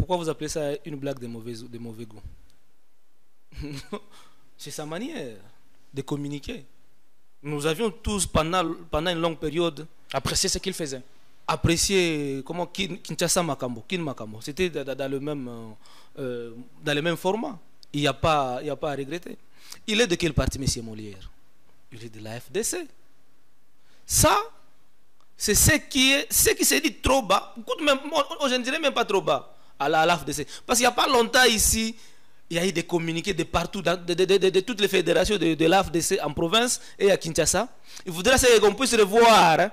Pourquoi vous appelez ça une blague de mauvais goût? C'est sa manière de communiquer. Nous avions tous, pendant une longue période, apprécié ce qu'il faisait. Apprécié comment Kinshasa Makambo, Kin Makambo. C'était dans le même format. Il n'y a pas à regretter. Il est de quel parti, M. Molière? Il est de la FDC. Ça, c'est ce qui s'est dit trop bas. Je ne dirais même pas trop bas à la FDC. Parce qu'il n'y a pas longtemps ici, il y a eu des communiqués de partout, de toutes les fédérations de l'AFDC en province et à Kinshasa. Il faudrait qu'on puisse revoir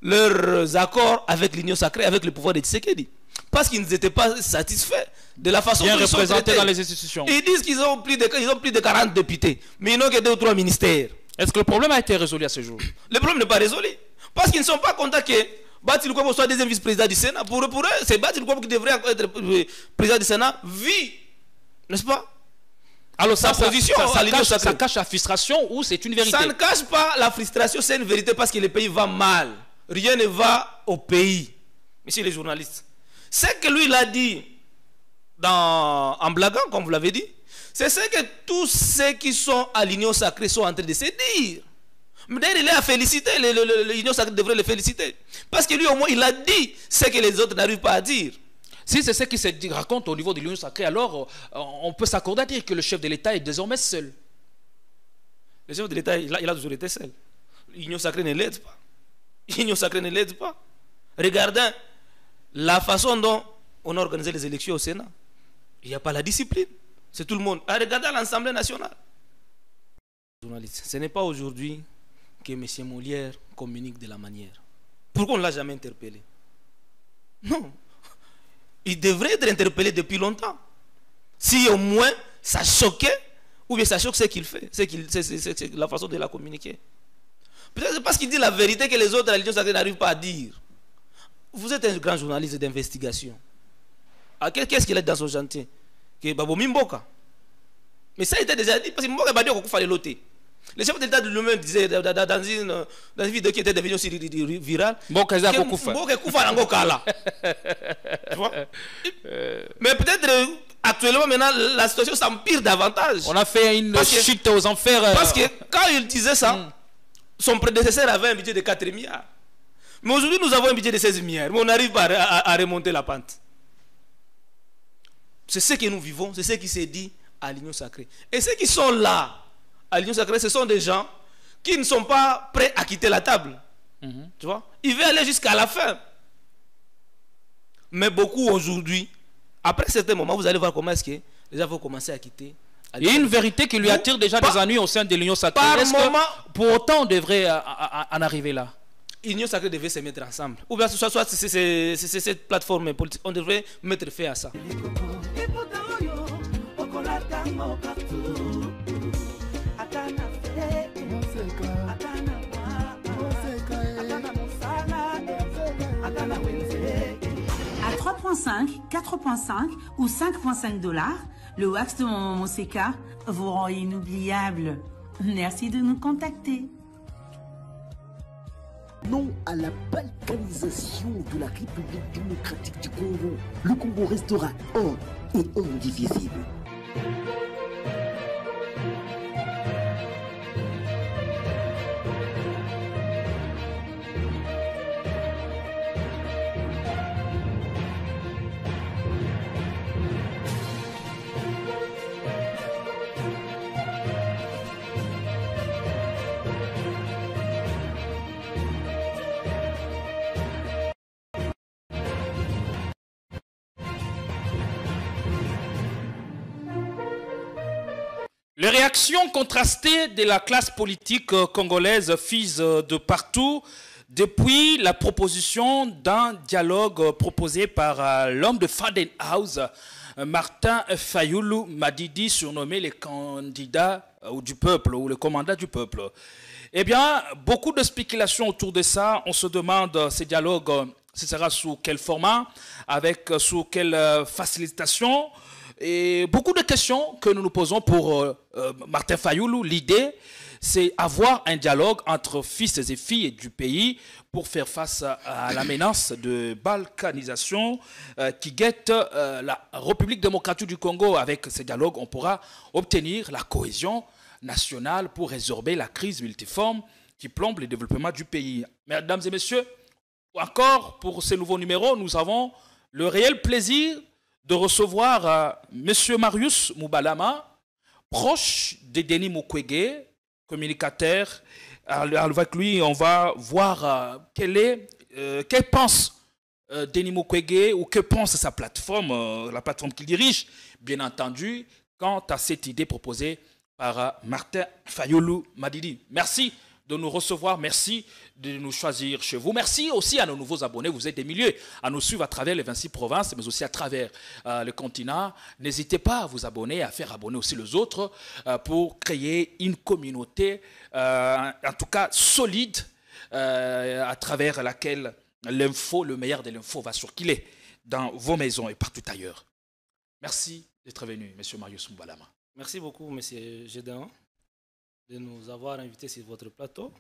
leurs accords avec l'Union sacrée, avec le pouvoir de Tshisekedi. Parce qu'ils n'étaient pas satisfaits de la façon dont ils sont représentés dans les institutions. Ils disent qu'ils ont plus de 40 députés, mais ils n'ont que 2 ou 3 ministères. Est-ce que le problème a été résolu à ce jour? Le problème n'est pas résolu. Parce qu'ils ne sont pas contents que Bati Lukwebo soit deuxième vice-président du Sénat. Pour eux, c'est Bati Lukwebo qui devrait être président du Sénat, vu, n'est-ce pas? Alors ça cache la frustration ou c'est une vérité? Ça ne cache pas la frustration, c'est une vérité parce que le pays va mal. Rien ne va au pays. Messieurs les journalistes, ce que lui il a dit en blaguant, comme vous l'avez dit, c'est ce que tous ceux qui sont à l'Union sacrée sont en train de se dire. Mais d'ailleurs, il est à féliciter, l'Union sacrée devrait le féliciter. Parce que lui, au moins, il a dit ce que les autres n'arrivent pas à dire. Si c'est ce qui se raconte au niveau de l'Union sacrée, alors on peut s'accorder à dire que le chef de l'État est désormais seul. Le chef de l'État, il a toujours été seul. L'Union sacrée ne l'aide pas. L'Union sacrée ne l'aide pas. Regardez la façon dont on a organisé les élections au Sénat. Il n'y a pas la discipline. C'est tout le monde. Regardez l'Assemblée nationale. Ce n'est pas aujourd'hui que M. Molière communique de la manière. Pourquoi on ne l'a jamais interpellé? Non. Il devrait être interpellé depuis longtemps. Si au moins ça choquait, ou bien ça choque ce qu'il fait, c'est la façon de la communiquer. Peut-être c'est parce qu'il dit la vérité que les autres à l'Union sacrée n'arrivent pas à dire. Vous êtes un grand journaliste d'investigation. Qu'est-ce qu'il a dans son chantier? Que Babomi Mboka. Mais ça a été déjà dit, parce que Mboka a dit qu'il fallait loter. Le chef de l'État de lui-même disait dans une vidéo qui était devenue aussi virale, Mboka Koufa Ngokala. Tu vois? Mais peut-être actuellement, maintenant, la situation s'empire davantage. On a fait une chute aux enfers. Parce que quand il disait ça, son prédécesseur avait un budget de 4 milliards. Mais aujourd'hui, nous avons un budget de 16 milliards. Mais on n'arrive pas à remonter la pente. C'est ce que nous vivons, c'est ce qui s'est dit à l'Union sacrée. Et ceux qui sont là, à l'Union sacrée, ce sont des gens qui ne sont pas prêts à quitter la table. Tu vois? Ils veulent aller jusqu'à la fin. Mais beaucoup aujourd'hui, après certains moments, vous allez voir comment est-ce que les gens vont commencer à quitter. Il y a une vérité qui lui attire déjà des ennuis au sein de l'Union sacrée. Est-ce que pour autant on devrait en arriver là? L'Union sacrée devait se mettre ensemble. Ou bien soit c'est cette plateforme politique. On devrait mettre fin à ça. À 3,5, 4,5 ou 5,5 $, le wax de Maman Moseka vous rend inoubliable. Merci de nous contacter. Non à la balkanisation de la République démocratique du Congo. Le Congo restera un et indivisible. Les réactions contrastées de la classe politique congolaise fusent de partout depuis la proposition d'un dialogue proposé par l'homme de Fadenhouse, Martin Fayoulou Madidi, surnommé le candidat du peuple ou le commandant du peuple. Eh bien, beaucoup de spéculations autour de ça. On se demande ce dialogue, ce sera sous quel format, avec sous quelle facilitation. Et beaucoup de questions que nous nous posons pour Martin Fayoulou. L'idée, c'est avoir un dialogue entre fils et filles du pays pour faire face à la menace de balkanisation qui guette la République démocratique du Congo. Avec ce dialogue, on pourra obtenir la cohésion nationale pour résorber la crise multiforme qui plombe le développement du pays. Mesdames et messieurs, encore pour ce nouveau numéro, nous avons le réel plaisir de recevoir M. Marius Moubalama, proche de Denis Mukwege, communicateur. Avec lui, on va voir quelle pense Denis Mukwege ou que pense sa plateforme, la plateforme qu'il dirige, bien entendu, quant à cette idée proposée par Martin Fayulu Madidi. Merci de nous recevoir, merci de nous choisir chez vous. Merci aussi à nos nouveaux abonnés, vous êtes des milliers à nous suivre à travers les 26 provinces, mais aussi à travers le continent. N'hésitez pas à vous abonner, à faire abonner aussi les autres pour créer une communauté, en tout cas solide, à travers laquelle l'info, le meilleur de l'info va circuler dans vos maisons et partout ailleurs. Merci d'être venu, M. Marius Moubalama. Merci beaucoup, M. Gédéon, de nous avoir invités sur votre plateau.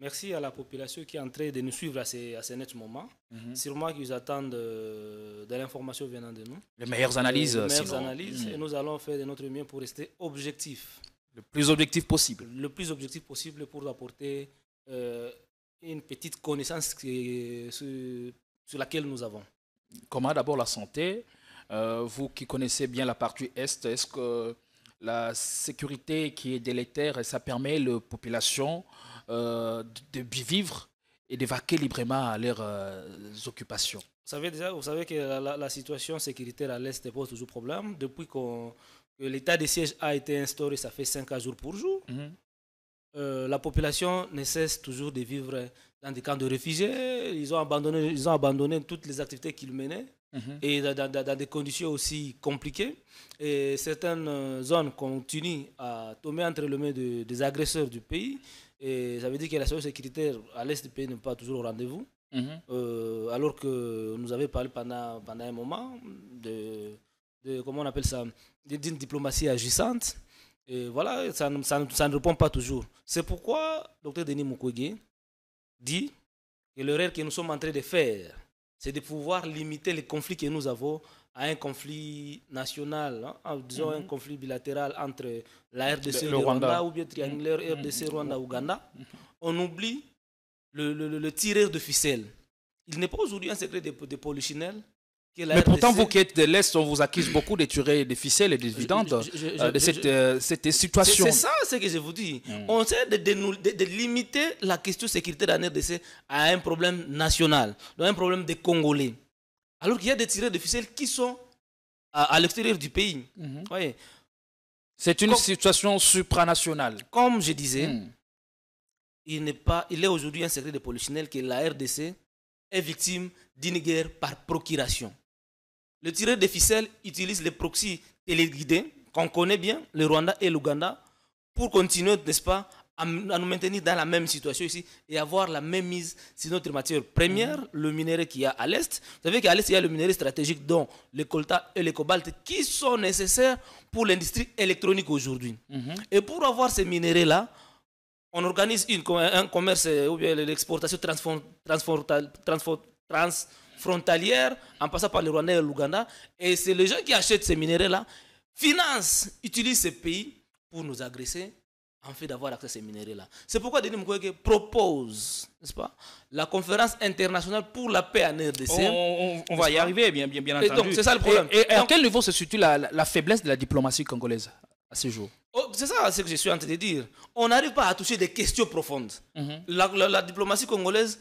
Merci à la population qui est en train de nous suivre à ces nets moments. Sûrement qu'ils attendent de l'information venant de nous. Les meilleures analyses. Et nous allons faire de notre mieux pour rester objectifs. Le plus objectif possible. Le plus objectif possible pour apporter une petite connaissance sur laquelle nous avons. Comment d'abord la santé? Vous qui connaissez bien la partie Est, est-ce que la sécurité qui est délétère, ça permet aux populations de vivre et d'évacuer librement à leurs occupations? Vous savez que la situation sécuritaire à l'Est pose toujours problème. Depuis que l'état de siège a été instauré, ça fait 5 jours pour jour. La population ne cesse toujours de vivre dans des camps de réfugiés. Ils ont abandonné toutes les activités qu'ils menaient. Et dans des conditions aussi compliquées. Et certaines zones continuent à tomber entre les mains des agresseurs du pays. Et ça veut dire que la situation sécuritaire à l'est du pays n'est pas toujours au rendez-vous. Alors que nous avions parlé pendant un moment de comment on appelle ça, d'une diplomatie agissante. Et voilà, ça ne répond pas toujours. C'est pourquoi Dr Denis Mukwege dit que l'erreur que nous sommes en train de faire, c'est de pouvoir limiter les conflits que nous avons à un conflit national, disons un conflit bilatéral entre la RDC et le Rwanda, ou bien triangulaire RDC, Rwanda, Ouganda. On oublie le tireur de ficelle. Il n'est pas aujourd'hui un secret de polichinelle. Mais pourtant, vous qui êtes de l'Est, on vous accuse beaucoup de tirer des ficelles et des dividendes de cette situation. C'est ça ce que je vous dis. On essaie de limiter la question sécuritaire en RDC à un problème national, donc un problème des Congolais. Alors qu'il y a des tireurs de ficelles qui sont à l'extérieur du pays. Voyez. C'est une situation supranationale. Comme je disais, il est aujourd'hui un secret de polichinelle que la RDC est victime d'une guerre par procuration. Le tireur de ficelles utilise les proxys téléguidés, qu'on connaît bien, le Rwanda et l'Ouganda, pour continuer, n'est-ce pas, à nous maintenir dans la même situation ici et avoir la même mise sur notre matière première, le minerai qu'il y a à l'Est. Vous savez qu'à l'Est, il y a le minerai stratégique, dont le coltan et le cobalt, qui sont nécessaires pour l'industrie électronique aujourd'hui. Et pour avoir ces minéraux-là, on organise un commerce ou bien l'exportation transfrontalière en passant par le Rwanda et l'Ouganda. Et c'est les gens qui achètent ces minéraux-là, financent, utilisent ces pays pour nous agresser en fait d'avoir accès à ces minéraux-là. C'est pourquoi Denis Mukwege propose, n'est-ce pas, la conférence internationale pour la paix en RDC. On va y arriver, bien entendu. Donc, c'est ça le problème. Et à quel niveau se situe la faiblesse de la diplomatie congolaise à ce jour? C'est ça ce que je suis en train de dire. On n'arrive pas à toucher des questions profondes. La diplomatie congolaise,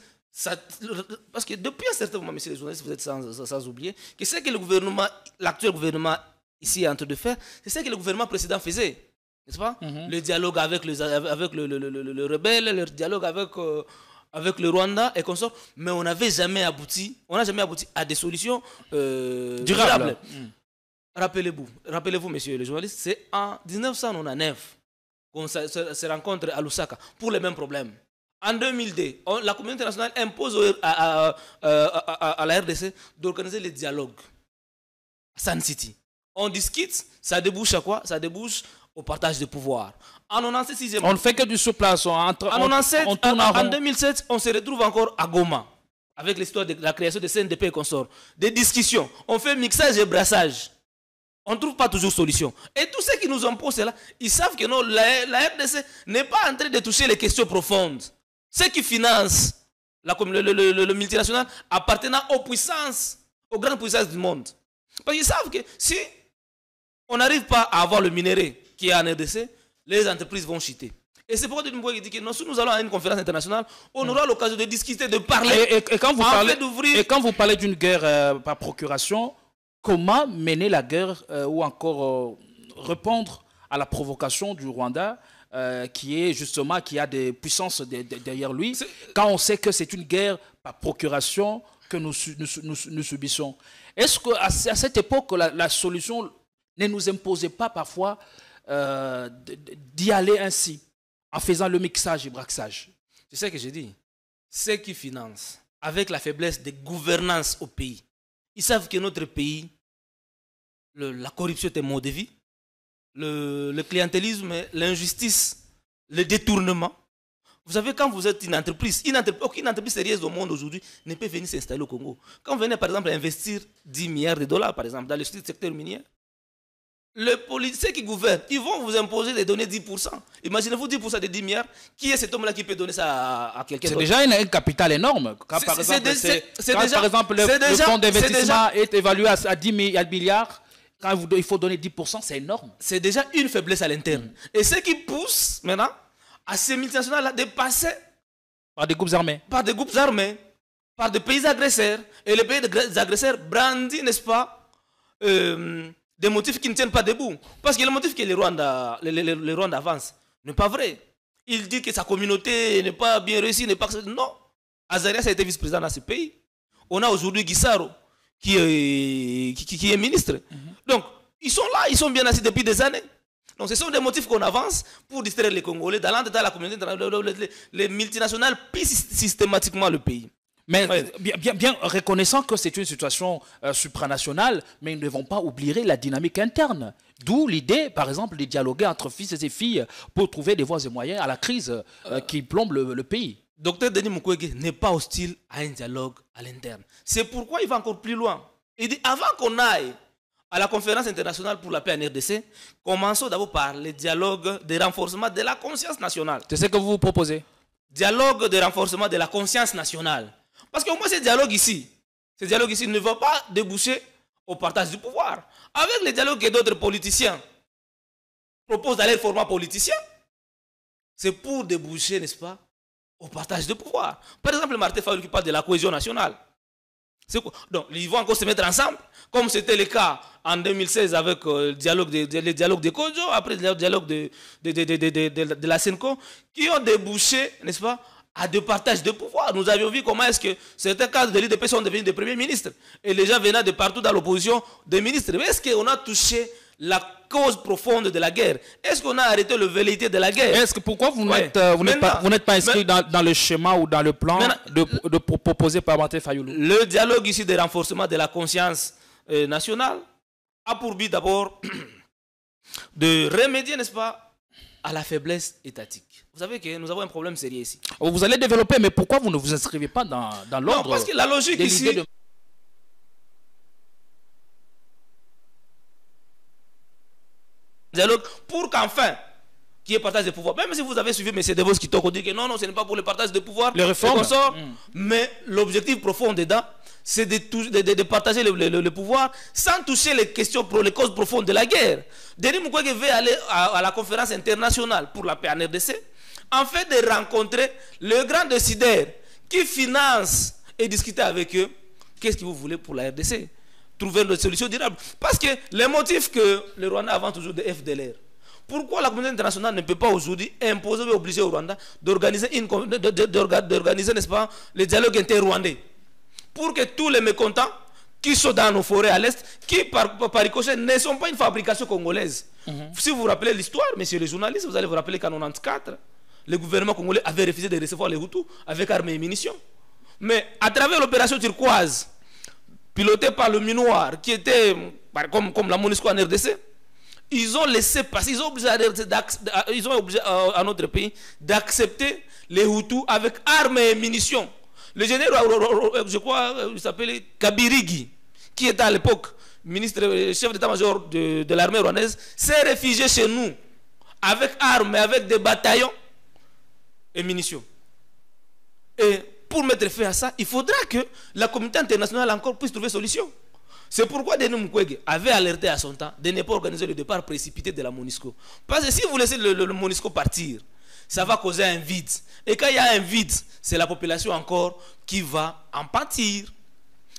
parce que depuis un certain moment, messieurs les journalistes, vous êtes sans oublier que c'est que l'actuel gouvernement ici est en train de faire, c'est ce que le gouvernement précédent faisait. N'est-ce pas? Le dialogue avec le rebelle, le dialogue avec le Rwanda et consorts, mais on n'a jamais abouti à des solutions durables. Rappelez-vous, messieurs les journalistes, c'est en 1999 qu'on se rencontre à Lusaka pour les mêmes problèmes. En 2002, la communauté internationale impose à la RDC d'organiser les dialogues à Sun City. On discute, ça débouche à quoi? Ça débouche au partage de pouvoir. En 96, On ne fait que du surplace. en 97, on tourne en en rond. 2007, on se retrouve encore à Goma, avec l'histoire de la création de CNDP et consorts. Des discussions, on fait mixage et brassage. On ne trouve pas toujours solution. Et tous ceux qui nous imposent cela, ils savent que non, la RDC n'est pas en train de toucher les questions profondes. Ceux qui financent le multinational appartenant aux puissances, aux grandes puissances du monde. Parce qu'ils savent que si on n'arrive pas à avoir le minerai qui est en RDC, les entreprises vont chuter. Et c'est pourquoi Denis dit que non, si nous allons à une conférence internationale, on aura l'occasion de discuter, de parler. Et quand vous parlez d'une guerre par procuration, comment mener la guerre ou encore répondre à la provocation du Rwanda qui est justement, qui a des puissances derrière lui, quand on sait que c'est une guerre par procuration que nous subissons. Est-ce qu'à cette époque, la solution ne nous imposait pas parfois d'y aller ainsi, en faisant le mixage et braxage? C'est ça que j'ai dit. Ceux qui financent, avec la faiblesse de gouvernance au pays, ils savent que notre pays, la corruption est un mode de vie, le clientélisme, l'injustice, le détournement. Vous savez, quand vous êtes une entreprise, aucune entreprise sérieuse au monde aujourd'hui ne peut venir s'installer au Congo. Quand vous venez par exemple investir 10 milliards de dollars par exemple dans le secteur minier, les politiciens qui gouvernent, ils vont vous imposer de donner 10%. Imaginez-vous 10% de 10 milliards. Qui est cet homme-là qui peut donner ça à quelqu'un d'autre? C'est déjà un capital énorme. Quand par exemple le fonds d'investissement est évalué à 10 milliards, quand il faut donner 10%, c'est énorme. C'est déjà une faiblesse à l'interne. Et ce qui pousse maintenant à ces multinationales-là de passer par des groupes armés. Par des groupes armés, par des pays agresseurs. Et les pays agresseurs brandissent, n'est-ce pas, des motifs qui ne tiennent pas debout. Parce que le motif que le Rwanda avance n'est pas vrai. Il dit que sa communauté n'est pas bien réussie, n'est pas... Non. Azarias a été vice-président dans ce pays. On a aujourd'hui Guissaro qui est ministre. Donc, ils sont là, ils sont bien assis depuis des années. Donc, ce sont des motifs qu'on avance pour distraire les Congolais dans la communauté. Les multinationales pillent systématiquement le pays. Mais bien reconnaissant que c'est une situation supranationale, mais ils ne vont pas oublier la dynamique interne. D'où l'idée, par exemple, de dialoguer entre fils et filles pour trouver des voies et moyens à la crise qui plombe le pays. Docteur Denis Mukwege n'est pas hostile à un dialogue à l'interne. C'est pourquoi il va encore plus loin. Il dit, avant qu'on aille à la conférence internationale pour la paix en RDC, commençons d'abord par le dialogue de renforcement de la conscience nationale. C'est ce que vous proposez? Dialogue de renforcement de la conscience nationale. Parce qu'au moins ce dialogue ici ne va pas déboucher au partage du pouvoir. Avec le dialogue que d'autres politiciens proposent dans leur format politicien, c'est pour déboucher, n'est-ce pas, au partage de pouvoir. Par exemple, Martin Fayulu qui parle de la cohésion nationale. Donc, ils vont encore se mettre ensemble, comme c'était le cas en 2016 avec le dialogue de Kodjo, après le dialogue de la Senko, qui ont débouché, n'est-ce pas, à des partages de pouvoir. Nous avions vu comment est-ce que certains cadres de l'IDP sont devenus des premiers ministres. Et les gens venaient de partout dans l'opposition des ministres. Mais est-ce qu'on a touché la cause profonde de la guerre? Est-ce qu'on a arrêté le velléité de la guerre? Pourquoi vous n'êtes pas inscrit dans le schéma ou dans le plan proposé par Martin Fayulu? Le dialogue ici de renforcement de la conscience nationale a pour but d'abord de remédier, n'est-ce pas, à la faiblesse étatique. Vous savez que nous avons un problème sérieux ici. Vous allez développer, mais pourquoi vous ne vous inscrivez pas dans l'ordre? Non, parce que la logique ici... dialogue pour qu'enfin, qui est partage de pouvoir. Même si vous avez suivi M. Devos qui dit que non, ce n'est pas pour le partage de pouvoir, les réformes. Mais l'objectif profond dedans, c'est de partager le pouvoir sans toucher les questions, les causes profondes de la guerre. Denis Mukwege veut aller à la conférence internationale pour la paix en RDC, en fait de rencontrer le grand décideur qui finance et discuter avec eux. Qu'est-ce que vous voulez pour la RDC? Trouver une solution durable. Parce que les motifs que le Rwanda avance toujours de FDLR, pourquoi la communauté internationale ne peut pas aujourd'hui imposer ou obliger au Rwanda d'organiser, n'est-ce pas, le dialogue inter-rwandais, pour que tous les mécontents qui sont dans nos forêts à l'Est, qui par ricochet ne sont pas une fabrication congolaise. Si vous vous rappelez l'histoire, messieurs les journalistes, vous allez vous rappeler qu'en 1994, le gouvernement congolais avait refusé de recevoir les Hutus avec armes et munitions. Mais à travers l'opération turquoise, pilotée par le Minoir, qui était comme la MONUSCO en RDC, ils ont laissé passer, ils ont obligé à notre pays d'accepter les Hutus avec armes et munitions. Le général, je crois, il s'appelait Kabirigi, qui était à l'époque chef d'état-major de l'armée rwandaise, s'est réfugié chez nous avec armes et avec des bataillons et munitions. Et pour mettre fin à ça, il faudra que la communauté internationale encore puisse trouver solution. C'est pourquoi Denis Mukwege avait alerté à son temps de ne pas organiser le départ précipité de la MONUSCO. Parce que si vous laissez le MONUSCO partir, ça va causer un vide. Et quand il y a un vide, c'est la population encore qui va en pâtir.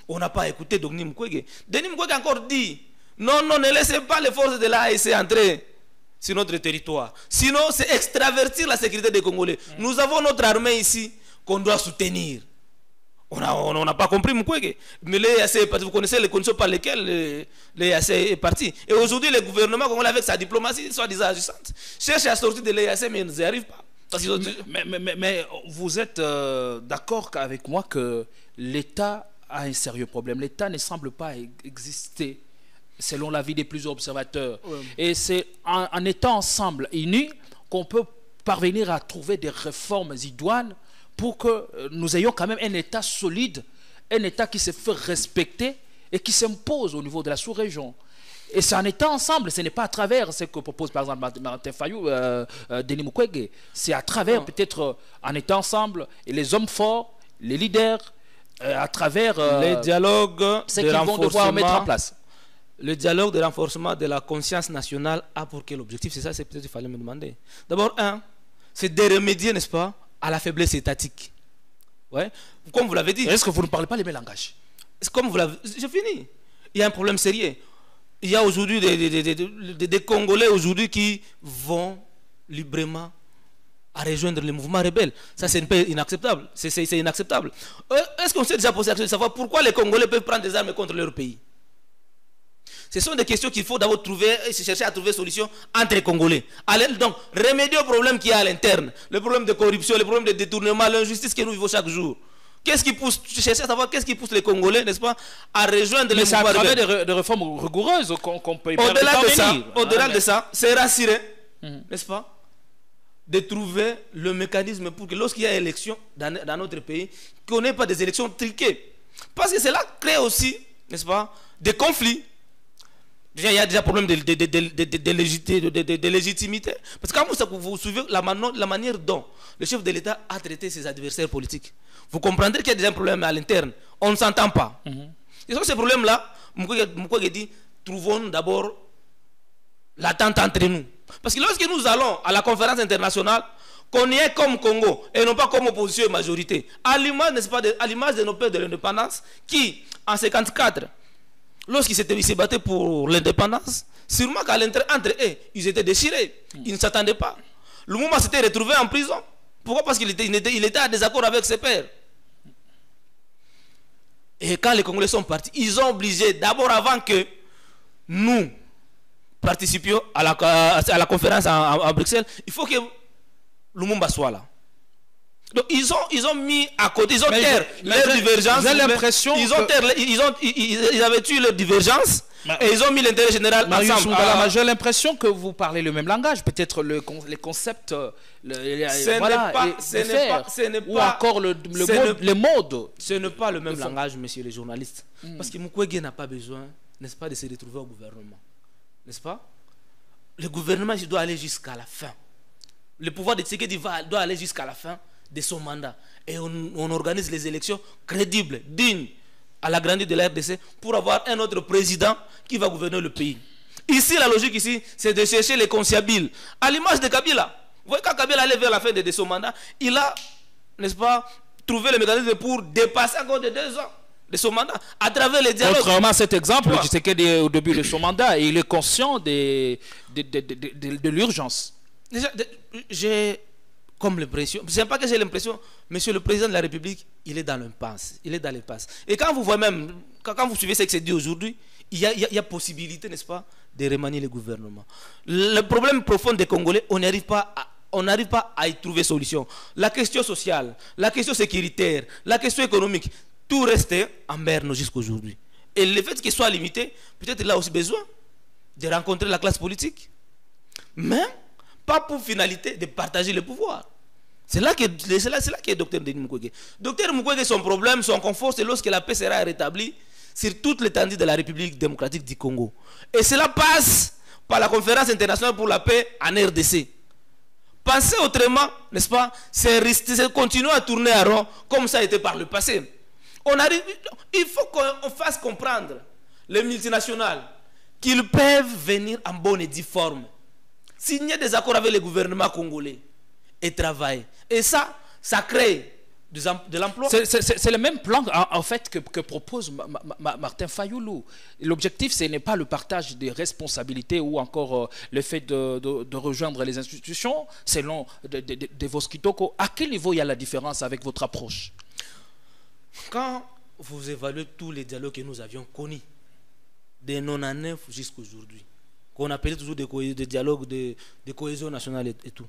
On n'a pas écouté Denis Mukwege. Denis Mukwege a encore dit, non, ne laissez pas les forces de l'AEC entrer sur notre territoire. Sinon, c'est extravertir la sécurité des Congolais. Nous avons notre armée ici qu'on doit soutenir. On n'a pas compris Mukwege. Mais l'EAC est parti. Vous connaissez les conditions par lesquelles l'EAC est parti. Et aujourd'hui, le gouvernement congolais, avec sa diplomatie, soi-disant agissante, cherche à sortir de l'EAC, mais ils n'y arrivent pas. Mais vous êtes d'accord avec moi que l'État a un sérieux problème. L'État ne semble pas exister selon l'avis des plusieurs observateurs. Ouais. Et c'est en étant ensemble, unis, qu'on peut parvenir à trouver des réformes idoines pour que nous ayons quand même un État solide, un État qui se fait respecter et qui s'impose au niveau de la sous-région. Et c'est en étant ensemble, ce n'est pas à travers ce que propose par exemple Martin Fayou, Denis Mukwege. C'est à travers peut-être en étant ensemble, et les hommes forts, les leaders, à travers les dialogues ce qu'ils vont devoir mettre en place. Le dialogue de renforcement de la conscience nationale a pour quel objectif? C'est ça, c'est peut-être qu'il fallait me demander. D'abord, c'est de remédier, n'est-ce pas, à la faiblesse étatique. Ouais. Comme vous l'avez dit. Est-ce que vous ne parlez pas les mêmes langages? Comme vous l'avez... J'ai fini. Il y a un problème sérieux. Il y a aujourd'hui des Congolais aujourd'hui qui vont librement à rejoindre les mouvements rebelles. Ça, c'est inacceptable. C'est inacceptable. Est-ce qu'on s'est déjà posé la question de savoir pourquoi les Congolais peuvent prendre des armes contre leur pays? Ce sont des questions qu'il faut d'abord chercher à trouver solution entre les Congolais. Donc, remédier au problème qu'il y a à l'interne, le problème de corruption, le problème de détournement, l'injustice que nous vivons chaque jour. Qu'est-ce qui pousse, chercher à savoir qu'est-ce qui pousse les Congolais, n'est-ce pas, à rejoindre les mouvements rebelles. Mais c'est à travers des réformes rigoureuses qu'on peut y Au-delà de ça, c'est rassurer, n'est-ce pas, de trouver le mécanisme pour que lorsqu'il y a élection dans notre pays, qu'on n'ait pas des élections triquées. Parce que cela crée aussi, n'est-ce pas, des conflits. Déjà, il y a déjà un problème de légitimité. Parce que quand vous suivez la manière dont le chef de l'État a traité ses adversaires politiques, vous comprendrez qu'il y a déjà un problème à l'interne. On ne s'entend pas. Et sur ces problèmes-là, Mukwege dit, trouvons d'abord l'attente entre nous. Parce que lorsque nous allons à la conférence internationale, qu'on y est comme Congo et non pas comme opposition et majorité, à l'image, n'est-ce pas, à l'image de nos pères de l'indépendance, qui, en 1954, lorsqu'ils se battaient pour l'indépendance, sûrement qu'à l'intérieur, entre eux, ils étaient déchirés. Ils ne s'attendaient pas. Le mouvement s'était retrouvé en prison. Pourquoi? Parce qu'il était en désaccord avec ses pères. Et quand les Congolais sont partis, ils ont obligé, d'abord avant que nous participions à la conférence à Bruxelles, il faut que Lumumba soit là. Donc ils ont mis à côté, ils ont terre leur divergence. J'ai l'impression ils avaient tué leur divergence et ils ont mis l'intérêt général ensemble. J'ai l'impression que vous parlez le même langage, peut-être les concepts, ou encore le mode. Ce n'est pas le même langage, messieurs les journalistes. Parce que Mukwege n'a pas besoin, n'est-ce pas, de se retrouver au gouvernement. N'est-ce pas? Le gouvernement doit aller jusqu'à la fin. Le pouvoir de Tshisekedi doit aller jusqu'à la fin de son mandat. Et on organise les élections crédibles, dignes, à la grandeur de la RDC, pour avoir un autre président qui va gouverner le pays. Ici, la logique ici, c'est de chercher les conciliables. À l'image de Kabila. Vous voyez, quand Kabila allait vers la fin de son mandat, il a, n'est-ce pas, trouvé le mécanisme pour dépasser encore de 2 ans de son mandat, à travers les dialogues. Contrairement à cet exemple, je sais qu'au début de son mandat, il est conscient de l'urgence. Déjà, j'ai comme l'impression, c'est pas que j'ai l'impression, monsieur le président de la République, il est dans l'impasse. Il est dans l'impasse. Et quand vous voyez même, quand vous suivez ce qui s'est dit aujourd'hui, il y a possibilité, n'est-ce pas, de remanier le gouvernement. Le problème profond des Congolais, on n'arrive pas à y trouver solution. La question sociale, la question sécuritaire, la question économique, tout restait en berne jusqu'à aujourd'hui. Et le fait qu'il soit limité, peut-être il a aussi besoin de rencontrer la classe politique, mais pas pour finalité de partager le pouvoir. C'est là que est Dr Denis Mukwege. Dr Mukwege, son problème, son confort, c'est lorsque la paix sera rétablie sur toute l'étendue de la République démocratique du Congo. Et cela passe par la conférence internationale pour la paix en RDC. Penser autrement, n'est-ce pas, c'est continuer à tourner à rond comme ça a été par le passé. Il faut qu'on fasse comprendre les multinationales qu'ils peuvent venir en bonne et due forme, signer des accords avec le gouvernement congolais et travailler. Et ça crée de l'emploi. C'est le même plan en fait que propose Martin Fayoulou. L'objectif, ce n'est pas le partage des responsabilités ou encore le fait de rejoindre les institutions selon de vos Kitoko. À quel niveau il y a la différence avec votre approche? Quand vous évaluez tous les dialogues que nous avions connus, de 99 jusqu'à aujourd'hui, qu'on appelait toujours des dialogues de cohésion nationale et tout,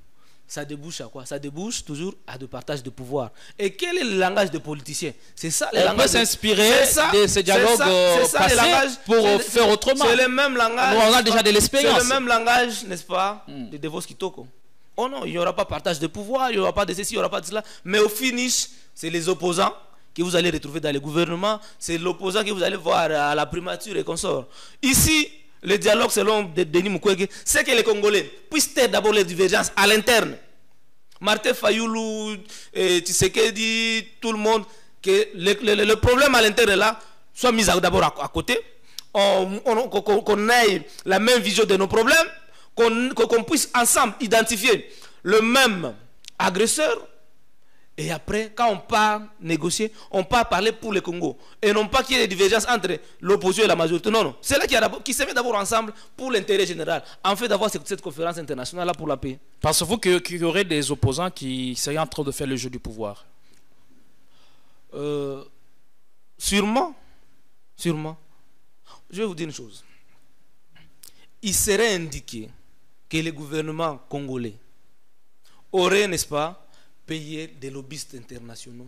ça débouche à quoi? Ça débouche toujours à de partage de pouvoir. Et quel est le langage des politiciens? C'est ça le langage. On peut s'inspirer de ces dialogues passés pour faire autrement. C'est le même langage. On a déjà de l'expérience. C'est le même langage, n'est-ce pas, de Devos Kitoko. Oh non, il n'y aura pas partage de pouvoir, il n'y aura pas de ceci, il n'y aura pas de cela. Mais au finish, c'est les opposants que vous allez retrouver dans les gouvernements. C'est l'opposant que vous allez voir à la primature et consorts. Ici, le dialogue selon Denis Mukwege, c'est que les Congolais puissent taire d'abord les divergences à l'interne. Martin Fayoulou, Tshisekedi, tout le monde, que le problème à l'interne là soit mis d'abord à côté, qu'on ait la même vision de nos problèmes, qu'on puisse ensemble identifier le même agresseur. Et après, quand on part négocier, on part parler pour le Congo. Et non pas qu'il y ait des divergences entre l'opposition et la majorité. Non, non. C'est là qui se met d'abord ensemble pour l'intérêt général. En fait, d'avoir cette conférence internationale là pour la paix. Pensez-vous qu'il y aurait des opposants qui seraient en train de faire le jeu du pouvoir? Sûrement. Sûrement. Je vais vous dire une chose. Il serait indiqué que le gouvernement congolais aurait, n'est-ce pas, payer des lobbyistes internationaux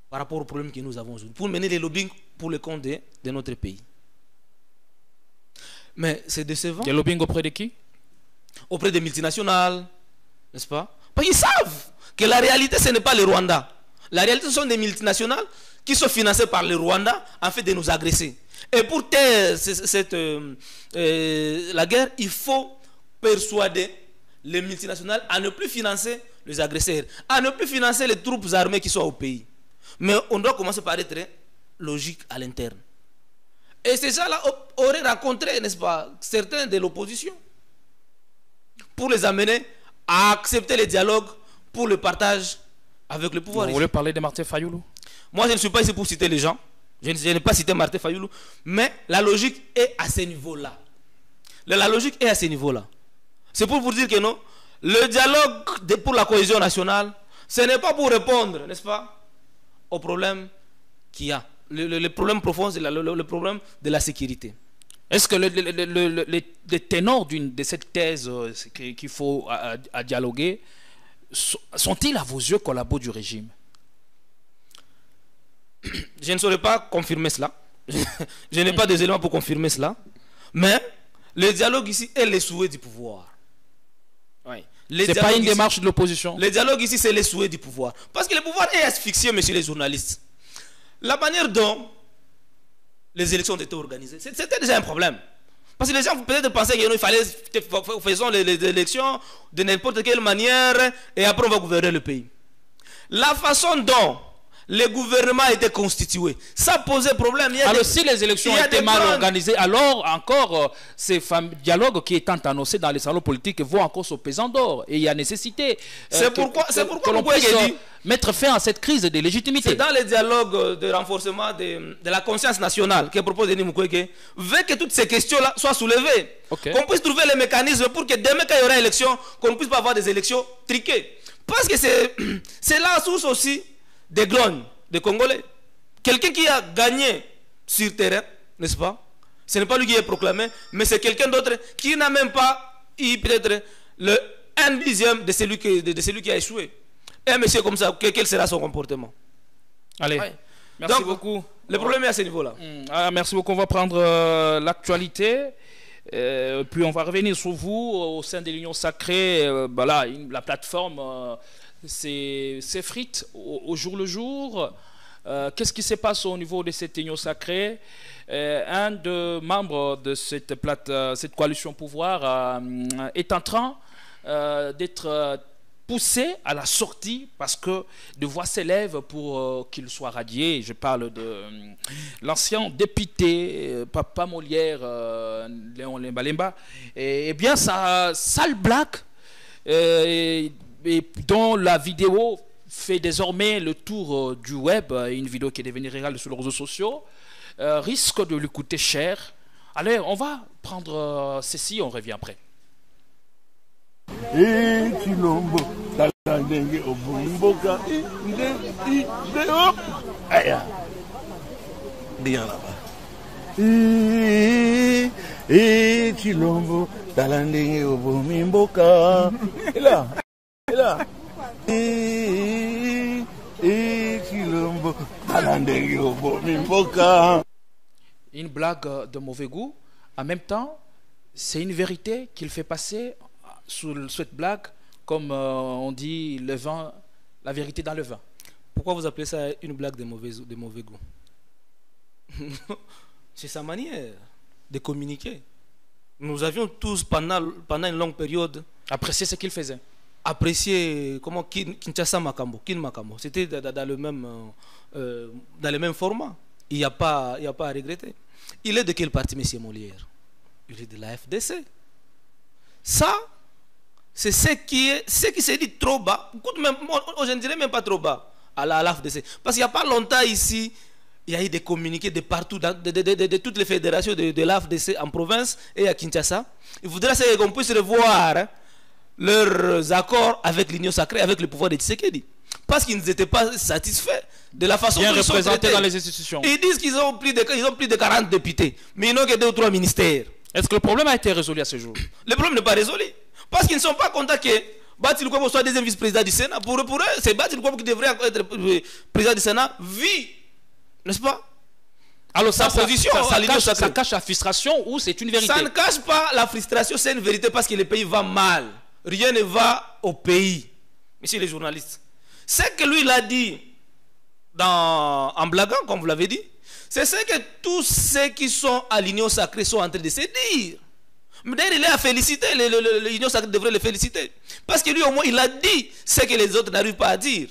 par rapport aux problèmes que nous avons aujourd'hui, pour mener les lobbying pour le compte de notre pays. Mais c'est décevant. Des lobbying auprès de qui? Auprès des multinationales, n'est-ce pas? Parce qu'ils savent que la réalité, ce n'est pas le Rwanda. La réalité, ce sont des multinationales qui sont financées par le Rwanda en fait de nous agresser. Et pour taire la guerre, il faut persuader les multinationales à ne plus financer les agresseurs, à ne plus financer les troupes armées qui sont au pays. Mais on doit commencer par être logique à l'interne. Et ces gens-là auraient rencontré, n'est-ce pas, certains de l'opposition pour les amener à accepter les dialogues pour le partage avec le pouvoir. Vous voulez parler de Martin Fayoulou? Moi, je ne suis pas ici pour citer les gens. Je n'ai pas cité Martin Fayoulou. Mais la logique est à ce niveau-là. La logique est à ce niveau-là. C'est pour vous dire que non, le dialogue pour la cohésion nationale, ce n'est pas pour répondre, n'est-ce pas, au problème qu'il y a. Le problème profond, c'est le problème de la sécurité. Est-ce que les ténors de cette thèse qu'il faut à dialoguer sont-ils à vos yeux collabos du régime? Je ne saurais pas confirmer cela. Je n'ai pas des éléments pour confirmer cela. Mais le dialogue ici est le souhait du pouvoir. Oui. Ce n'est pas une démarche de l'opposition. Le dialogue ici, c'est le souhait du pouvoir. Parce que le pouvoir est asphyxié, messieurs les journalistes. La manière dont les élections étaient organisées, c'était déjà un problème. Parce que les gens peut-être pensaient qu'il fallait faisons les élections de n'importe quelle manière et après on va gouverner le pays. La façon dont le gouvernement était constitué, ça posait problème. Alors si les élections étaient mal organisées, alors encore ces dialogues qui étant annoncés dans les salons politiques vont encore se pesant d'or. Et il y a nécessité c'est pourquoi l'on puisse mettre fin à cette crise de légitimité. C'est dans les dialogues de renforcement de la conscience nationale que propose Denis Mukwege, veut que toutes ces questions-là soient soulevées. Qu'on puisse trouver les mécanismes pour que demain quand il y aura élection, qu'on ne puisse pas avoir des élections triquées. Parce que c'est la source aussi des grognes des Congolais. Quelqu'un qui a gagné sur terrain, n'est-ce pas? Ce n'est pas lui qui est proclamé, mais c'est quelqu'un d'autre qui n'a même pas eu peut-être le 1/10 de celui qui a échoué. Et un monsieur comme ça, quel sera son comportement? Allez, ouais. Merci donc, beaucoup. Le problème est à ce niveau-là. Merci beaucoup. On va prendre l'actualité. Puis on va revenir sur vous au sein de l'Union Sacrée. Voilà, la plateforme s'effrite au jour le jour. Qu'est-ce qui se passe au niveau de cette Union Sacrée? Un des membres de cette coalition pouvoir est en train d'être poussé à la sortie parce que des voix s'élèvent pour qu'il soit radié. Je parle de l'ancien député Papa Molière, Léon Lemba-Lemba. Et bien, sa sale blague, et dont la vidéo fait désormais le tour du web, une vidéo qui est devenue virale sur les réseaux sociaux, risque de lui coûter cher. Allez, on va prendre ceci, on revient après. Chilombo, talandenge obumboka, hop, aya, bien là-bas. Chilombo, talandenge obumboka, et là, Chilombo, talandenge obumboka. Une blague de mauvais goût, en même temps, c'est une vérité qu'il fait passer sous cette blague, comme on dit, le vin, la vérité dans le vin. Pourquoi vous appelez ça une blague de mauvais goût? C'est sa manière de communiquer. Nous avions tous, pendant une longue période, apprécié ce qu'il faisait. Apprécié comment Kinshasa Makambo, Kin Makambo. C'était dans le même format. Il n'y a pas à regretter. Il est de quel parti, M. Molière? Il est de la FDC. Ça, c'est ce qui s'est dit trop bas. Même, je ne dirais même pas trop bas à la FDC. Parce qu'il n'y a pas longtemps ici, il y a eu des communiqués de partout, de toutes les fédérations de la FDC en province et à Kinshasa. Il faudrait qu'on puisse revoir leurs accords avec l'Union Sacrée, avec le pouvoir de Tshisekedi. Parce qu'ils n'étaient pas satisfaits de la façon dont ils sont représentés traités dans les institutions. Ils disent qu'ils ont plus de 40 députés, mais ils n'ont que 2 ou 3 ministères. Est-ce que le problème a été résolu à ce jour? Le problème n'est pas résolu. Parce qu'ils ne sont pas contents que Bati Lukwebo soit deuxième vice-président du Sénat. Pour eux, c'est Bati Lukwebo qui devrait être président du Sénat, vu, n'est-ce pas? Alors sa position à l'Union Sacrée. Ça cache la frustration ou c'est une vérité? Ça ne cache pas la frustration, c'est une vérité parce que le pays va mal. Rien ne va au pays. Messieurs les journalistes. Ce que lui, il a dit en blaguant, comme vous l'avez dit, c'est ce que tous ceux qui sont à l'Union Sacrée sont en train de se dire. Mais d'ailleurs, il est à féliciter, l'Union Sacrée devrait le féliciter. Parce que lui, au moins, il a dit ce que les autres n'arrivent pas à dire.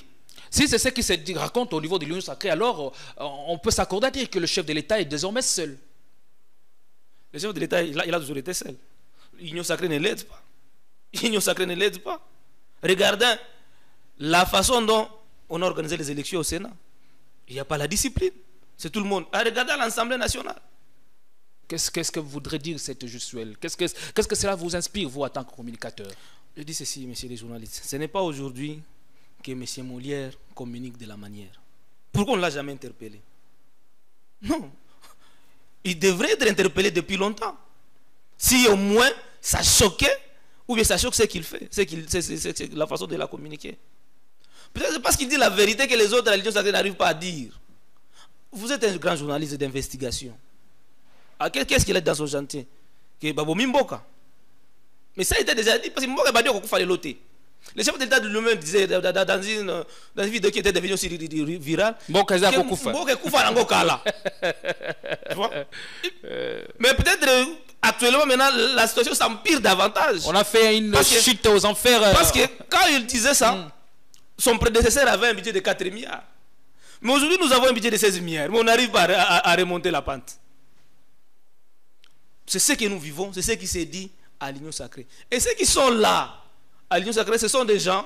Si c'est ce qui se raconte au niveau de l'Union Sacrée, alors on peut s'accorder à dire que le chef de l'État est désormais seul. Le chef de l'État, il a toujours été seul. L'Union Sacrée ne l'aide pas. L'Union Sacrée ne l'aide pas. Regardez la façon dont on a organisé les élections au Sénat. Il n'y a pas la discipline. C'est tout le monde. Regardez l'Assemblée nationale. Qu'est-ce que voudrait dire cette gestuelle? Qu'est-ce que cela vous inspire, vous, en tant que communicateur? Je dis ceci, messieurs les journalistes. Ce n'est pas aujourd'hui que M. Molière communique de la manière. Pourquoi on ne l'a jamais interpellé? Non. Il devrait être interpellé depuis longtemps. Si au moins ça choquait, ou bien ça choque ce qu'il fait, c'est la façon de la communiquer. Peut-être parce qu'il dit la vérité que les autres à l'Union Sacrée n'arrivent pas à dire. Vous êtes un grand journaliste d'investigation. Qu'est-ce qu'il a dans son chantier? Que Babo Mimboka. Mais ça a été déjà dit parce que Mimboka a dit qu'il fallait l'ôter. Le chef de l'État de lui-même disait dans une vidéo qui était devenue aussi virale Mboka Koufa Nangokala. Tu vois? Mais peut-être actuellement maintenant la situation s'empire davantage. On a fait une chute aux enfers. Parce que quand il disait ça, son prédécesseur avait un budget de 4 milliards. Mais aujourd'hui nous avons un budget de 16 milliards. Mais on n'arrive pas à remonter la pente. C'est ce que nous vivons, c'est ce qui s'est dit à l'Union Sacrée. Et ceux qui sont là à l'Union Sacrée, ce sont des gens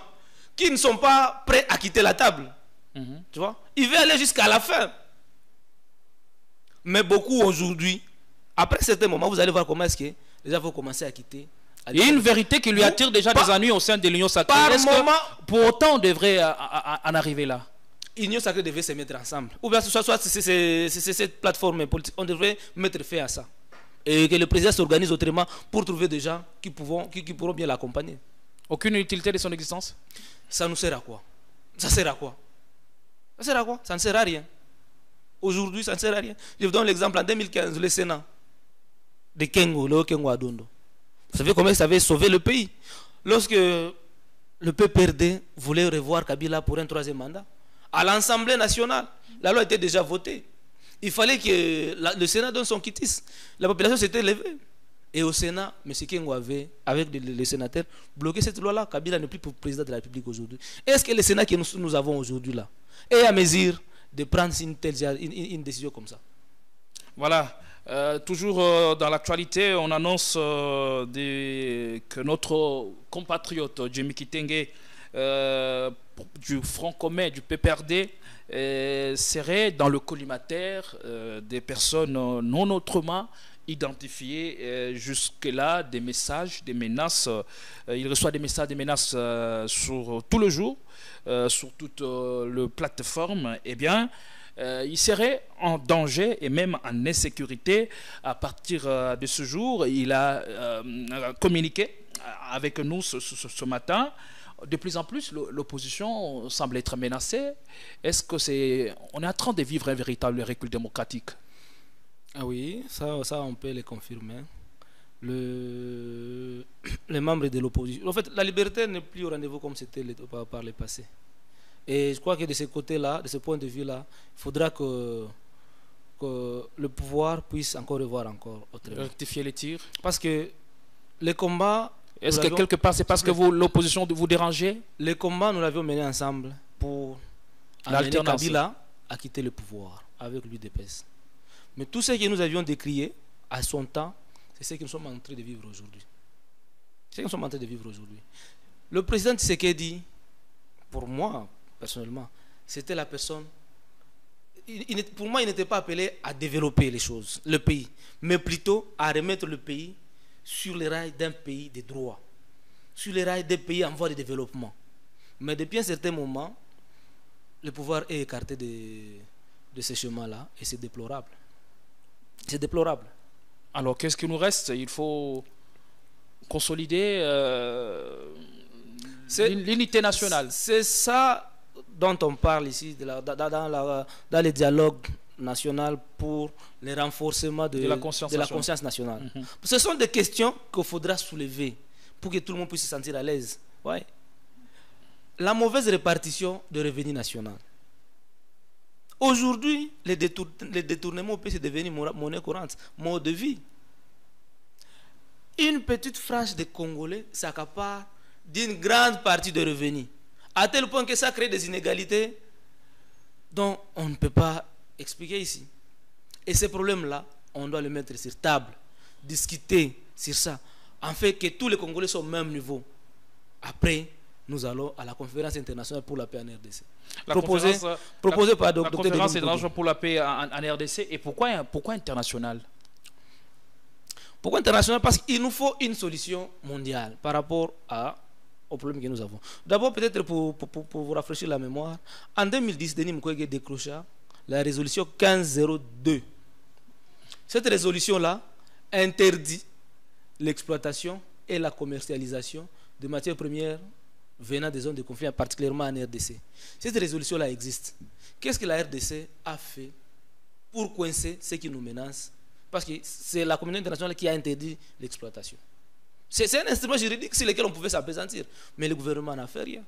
qui ne sont pas prêts à quitter la table. Tu vois? Ils veulent aller jusqu'à la fin. Mais beaucoup aujourd'hui, après certains moments, vous allez voir comment est-ce que les gens vont commencer à quitter. Il y a une vérité qui lui attire déjà des ennuis au sein de l'Union Sacrée. Est-ce que pour autant on devrait en arriver là? L'Union Sacrée devait se mettre ensemble. Ou bien soit c'est cette plateforme politique. On devrait mettre fin à ça. Et que le président s'organise autrement pour trouver des gens qui pourront bien l'accompagner. Aucune utilité de son existence? Ça nous sert à quoi? Ça sert à quoi? Ça sert à quoi? Ça ne sert à rien. Aujourd'hui, ça ne sert à rien. Je vous donne l'exemple en 2015, le Sénat. de Kengo, Léo Kengo Adondo. Vous savez comment ça avait sauvé le pays? Lorsque le PPRD voulait revoir Kabila pour un 3e mandat, à l'Assemblée nationale, la loi était déjà votée. Il fallait que le Sénat donne son quitus. La population s'était levée. Et au Sénat, M. Kengo avait, avec les sénateurs, bloqué cette loi-là. Kabila n'est plus président de la République aujourd'hui. Est-ce que le Sénat que nous avons aujourd'hui là est à mesure de prendre une décision comme ça? Voilà. Toujours dans l'actualité, on annonce que notre compatriote Jimmy Kitenge du Front commun, du PPRD, serait dans le collimateur des personnes non autrement identifiées jusque-là, des messages, des menaces. Il reçoit des messages, des menaces sur tout le jour, sur toute les plateformes. Eh bien, il serait en danger et même en insécurité. À partir de ce jour, il a communiqué avec nous ce matin. De plus en plus, l'opposition semble être menacée. Est-ce que on est en train de vivre un véritable recul démocratique? Ah oui, ça on peut le confirmer. Les membres de l'opposition. En fait, la liberté n'est plus au rendez-vous comme c'était par le passé. Et je crois que de ce côté-là, de ce point de vue-là, il faudra que le pouvoir puisse encore revoir encore autrement. Rectifier les tirs. Parce que les combats... Est-ce que quelque part c'est parce que l'opposition vous dérangez? Les combats, nous l'avions mené ensemble pour amener Kabila à quitter le pouvoir avec l'UDPS. Mais tout ce que nous avions décrié à son temps, c'est ce que nous sommes en train de vivre aujourd'hui. C'est ce que nous sommes en train de vivre aujourd'hui. Le président Tshisekedi, pour moi, personnellement, c'était la personne... Pour moi, il n'était pas appelé à développer les choses, le pays, mais plutôt à remettre le pays sur les rails d'un pays de droit, sur les rails d'un pays en voie de développement. Mais depuis un certain moment, le pouvoir est écarté de ce chemin-là et c'est déplorable. C'est déplorable. Alors, qu'est-ce qui nous reste? Il faut consolider l'unité nationale. C'est ça dont on parle ici, dans les dialogues national pour le renforcement de la conscience nationale. Ce sont des questions qu'il faudra soulever pour que tout le monde puisse se sentir à l'aise. Ouais. La mauvaise répartition de revenus nationaux. Aujourd'hui, les détournements peuvent devenir monnaie courante, mode de vie. Une petite frange de Congolais s'accapare d'une grande partie de revenus, à tel point que ça crée des inégalités dont on ne peut pas expliquer ici. Et ces problèmes-là, on doit les mettre sur table, discuter sur ça, en fait que tous les Congolais sont au même niveau. Après, nous allons à la conférence internationale pour la paix en RDC. Proposée par la conférence internationale pour la paix en RDC. Et pourquoi internationale? Pourquoi international? Parce qu'il nous faut une solution mondiale par rapport aux problèmes que nous avons. D'abord, peut-être pour vous rafraîchir la mémoire, en 2010, Denis Mukwege décrocha la résolution 1502. Cette résolution-là interdit l'exploitation et la commercialisation de matières premières venant des zones de conflit, particulièrement en RDC. Cette résolution-là existe. Qu'est-ce que la RDC a fait pour coincer ce qui nous menace? Parce que c'est la communauté internationale qui a interdit l'exploitation. C'est un instrument juridique sur lequel on pouvait s'appesantir. Mais le gouvernement n'a fait rien.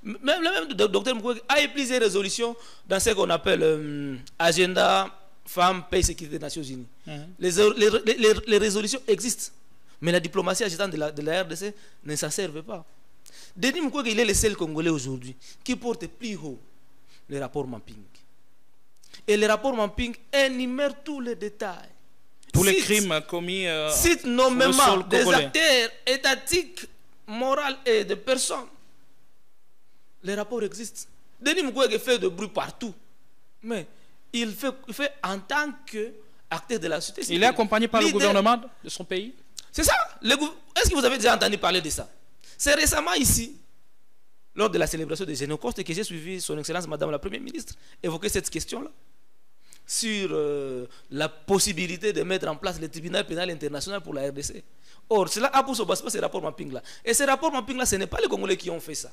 Même le docteur Mukwege a eu plusieurs résolutions dans ce qu'on appelle Agenda Femmes, Paix et Sécurité des Nations Unies. Les résolutions existent. Mais la diplomatie agitante de la RDC ne s'en servait pas. Denis Mukwege, il est le seul Congolais aujourd'hui qui porte plus haut le rapport Mapping. Et le rapport Mapping énumère tous les détails. Tous les crimes commis cite nommément des acteurs étatiques, moraux et de personnes. Les rapports existent. Denis Mukwege fait de bruit partout. Mais il fait en tant qu'acteur de la société civile. Il est accompagné par le gouvernement de son pays. C'est ça. Est-ce que vous avez déjà entendu parler de ça? C'est récemment ici, lors de la célébration de Génocoste, que j'ai suivi son Excellence Madame la Première Ministre évoquer cette question-là. Sur la possibilité de mettre en place le tribunal pénal international pour la RDC. Or, cela a pour son basement ce rapport Mapping-là. Et ce rapport Mapping-là, ce n'est pas les Congolais qui ont fait ça.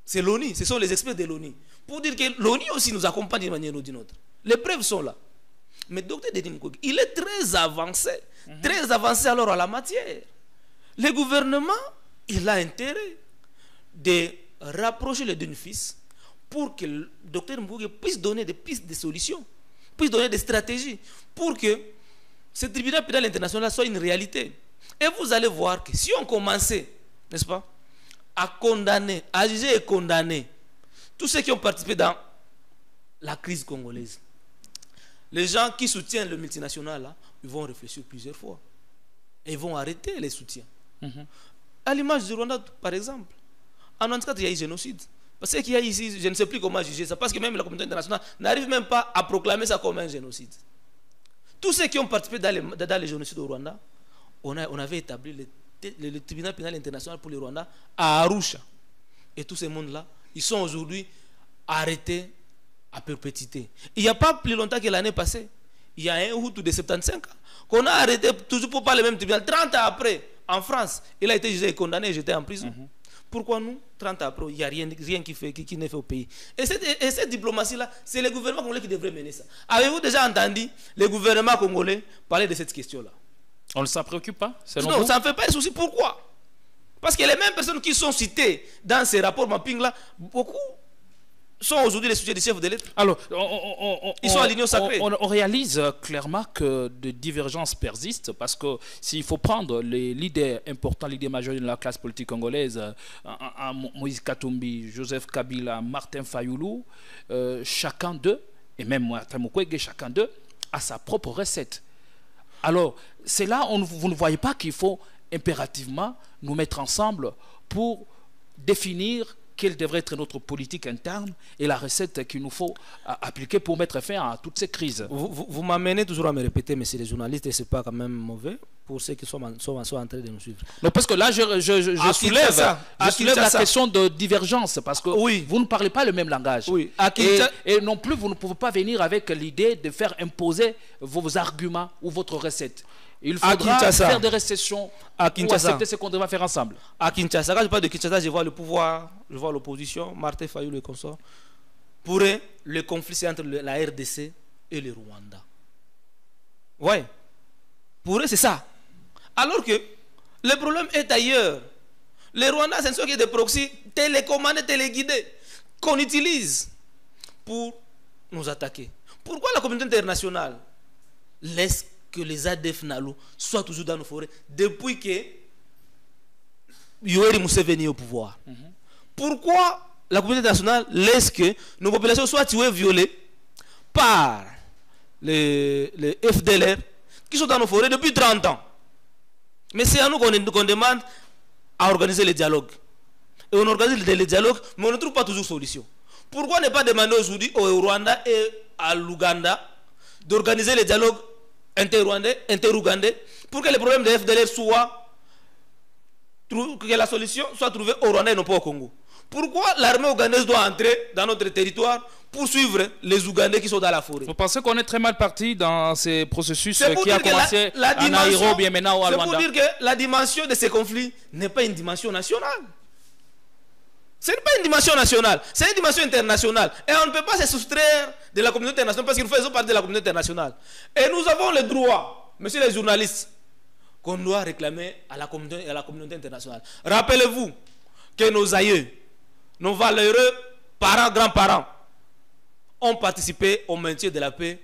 C'est l'ONU, ce sont les experts de l'ONU. Pour dire que l'ONU aussi nous accompagne d'une manière ou d'une autre. Les preuves sont là. Mais docteur Denis Mukwege, il est très avancé alors à la matière. Le gouvernement, il a intérêt de rapprocher les deux fils pour que le docteur Mukwege puisse donner des pistes de solutions, puisse donner des stratégies pour que ce tribunal pénal international soit une réalité. Et vous allez voir que si on commençait, n'est-ce pas, à condamner, à juger et condamner tous ceux qui ont participé dans la crise congolaise, les gens qui soutiennent le multinational, là, ils vont réfléchir plusieurs fois. Et ils vont arrêter les soutiens. À l'image du Rwanda, par exemple. En 1994, il y a eu génocide. Parce qu'il y a ici, je ne sais plus comment juger ça, parce que même la communauté internationale n'arrive même pas à proclamer ça comme un génocide. Tous ceux qui ont participé dans les génocides au Rwanda, on avait établi le tribunal pénal international pour le Rwanda à Arusha. Et tous ces mondes-là, ils sont aujourd'hui arrêtés à perpétuité. Il n'y a pas plus longtemps que l'année passée, il y a un Hutu de 75 ans qu'on a arrêté toujours pour pas le même tribunal. 30 ans après, en France, il a été jugé et condamné et jeté en prison. Pourquoi nous, 30 ans après, il n'y a rien qui n'est fait au pays? Et cette diplomatie-là, c'est le gouvernement congolais qui devrait mener ça. Avez-vous déjà entendu le gouvernement congolais parler de cette question-là? On ne s'en préoccupe pas? Non, ça ne fait pas de souci. Pourquoi? Parce que les mêmes personnes qui sont citées dans ces rapports mapping-là, beaucoup sont aujourd'hui les sujets des chefs de l'État. Alors, ils sont à l'union sacrée. On réalise clairement que des divergences persistent parce que s'il faut prendre les leaders importants, les leaders majeurs de la classe politique congolaise, Moïse Katumbi, Joseph Kabila, Martin Fayoulou, chacun d'eux, et même Martin Mukwege, chacun d'eux, a sa propre recette. Alors, c'est là où vous ne voyez pas qu'il faut impérativement nous mettre ensemble pour définir quelle devrait être notre politique interne et la recette qu'il nous faut appliquer pour mettre fin à toutes ces crises. Vous m'amenez toujours à me répéter, messieurs les journalistes, et ce n'est pas quand même mauvais pour ceux qui sont en train de nous suivre. Non, parce que là, je soulève la question de divergence, parce que vous ne parlez pas le même langage. Oui. Et non plus, vous ne pouvez pas venir avec l'idée de faire imposer vos arguments ou votre recette. Il faudra faire des récessions ou accepter ce qu'on devrait faire ensemble. À Kinshasa, quand je parle de Kinshasa, je vois le pouvoir, je vois l'opposition, Martin Fayoulou et consort. Pour eux, le conflit c'est entre la RDC et le Rwanda. Ouais. Pour eux, c'est ça. Alors que le problème est ailleurs. Les Rwandais, ce ne sont que des proxys télécommandés, téléguidés, qu'on utilise pour nous attaquer. Pourquoi la communauté internationale laisse que les ADF Nalo soient toujours dans nos forêts depuis que Yoweri Museveni est au pouvoir? Pourquoi la communauté internationale laisse que nos populations soient tuées, violées par les FDLR qui sont dans nos forêts depuis 30 ans? Mais c'est à nous qu'on demande à organiser les dialogues. Et on organise les dialogues, mais on ne trouve pas toujours solution. Pourquoi ne pas demander aujourd'hui au Rwanda et à l'Ouganda d'organiser les dialogues inter-rwandais, inter-ougandais, pour que les problèmes de FDLR que la solution soit trouvée au Rwanda et non pas au Congo? Pourquoi l'armée ougandaise doit entrer dans notre territoire pour suivre les Ougandais qui sont dans la forêt? Vous pensez qu'on est très mal parti dans ces processus qui a commencé à Nairobi et maintenant au Rwanda? C'est pour dire que la dimension de ces conflits n'est pas une dimension nationale. Ce n'est pas une dimension nationale, c'est une dimension internationale. Et on ne peut pas se soustraire de la communauté internationale parce que nous faisons partie de la communauté internationale. Et nous avons le droit, messieurs les journalistes, qu'on doit réclamer à la communauté internationale. Rappelez-vous que nos aïeux, nos valeureux parents, grands-parents, ont participé au maintien de la paix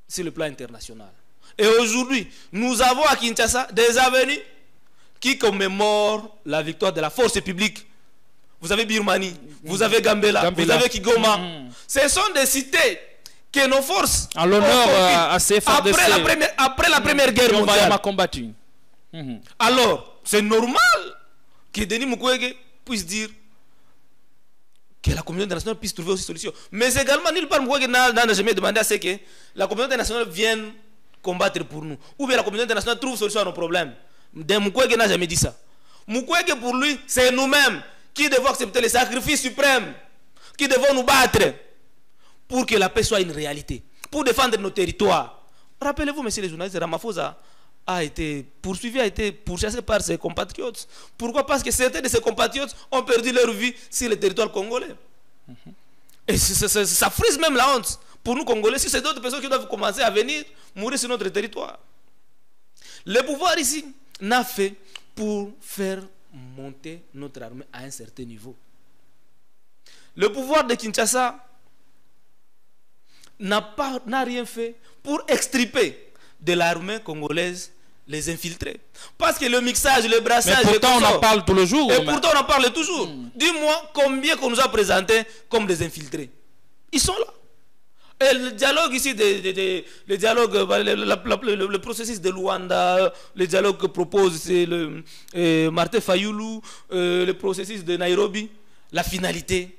sur le plan international. Et aujourd'hui, nous avons à Kinshasa des avenues qui commémore la victoire de la force publique. Vous avez Birmanie, vous avez Gambela, vous avez Kigoma. Ce sont des cités que nos forces en l'honneur à CFRDC après la première guerre mondiale combattu. Alors, c'est normal que Denis Mukwege puisse dire que la communauté internationale puisse trouver aussi solution. Mais également, nulle part Mukwege n'a jamais demandé à ce que la communauté internationale vienne combattre pour nous. Ou bien la communauté internationale trouve solution à nos problèmes. Mukwege n'a jamais dit ça. Mukwege, pour lui, c'est nous-mêmes qui devons accepter les sacrifices suprêmes, qui devons nous battre pour que la paix soit une réalité, pour défendre nos territoires. Rappelez-vous, messieurs les journalistes, Ramaphosa a été poursuivi, a été pourchassé par ses compatriotes. Pourquoi? Parce que certains de ses compatriotes ont perdu leur vie sur le territoire congolais. Et ça frise même la honte pour nous Congolais, si c'est d'autres personnes qui doivent commencer à venir mourir sur notre territoire. Le pouvoir ici n'a fait pour faire monter notre armée à un certain niveau. Le pouvoir de Kinshasa n'a rien fait pour extirper de l'armée congolaise les infiltrés. Parce que le mixage, le brassage... Mais pourtant, on en parle tout le jour. Et pourtant, on en parle toujours. Dis-moi combien qu'on nous a présenté comme des infiltrés. Ils sont là. Et le dialogue ici, le dialogue, le processus de Luanda, le dialogue que propose Martin Fayoulou, le processus de Nairobi, la finalité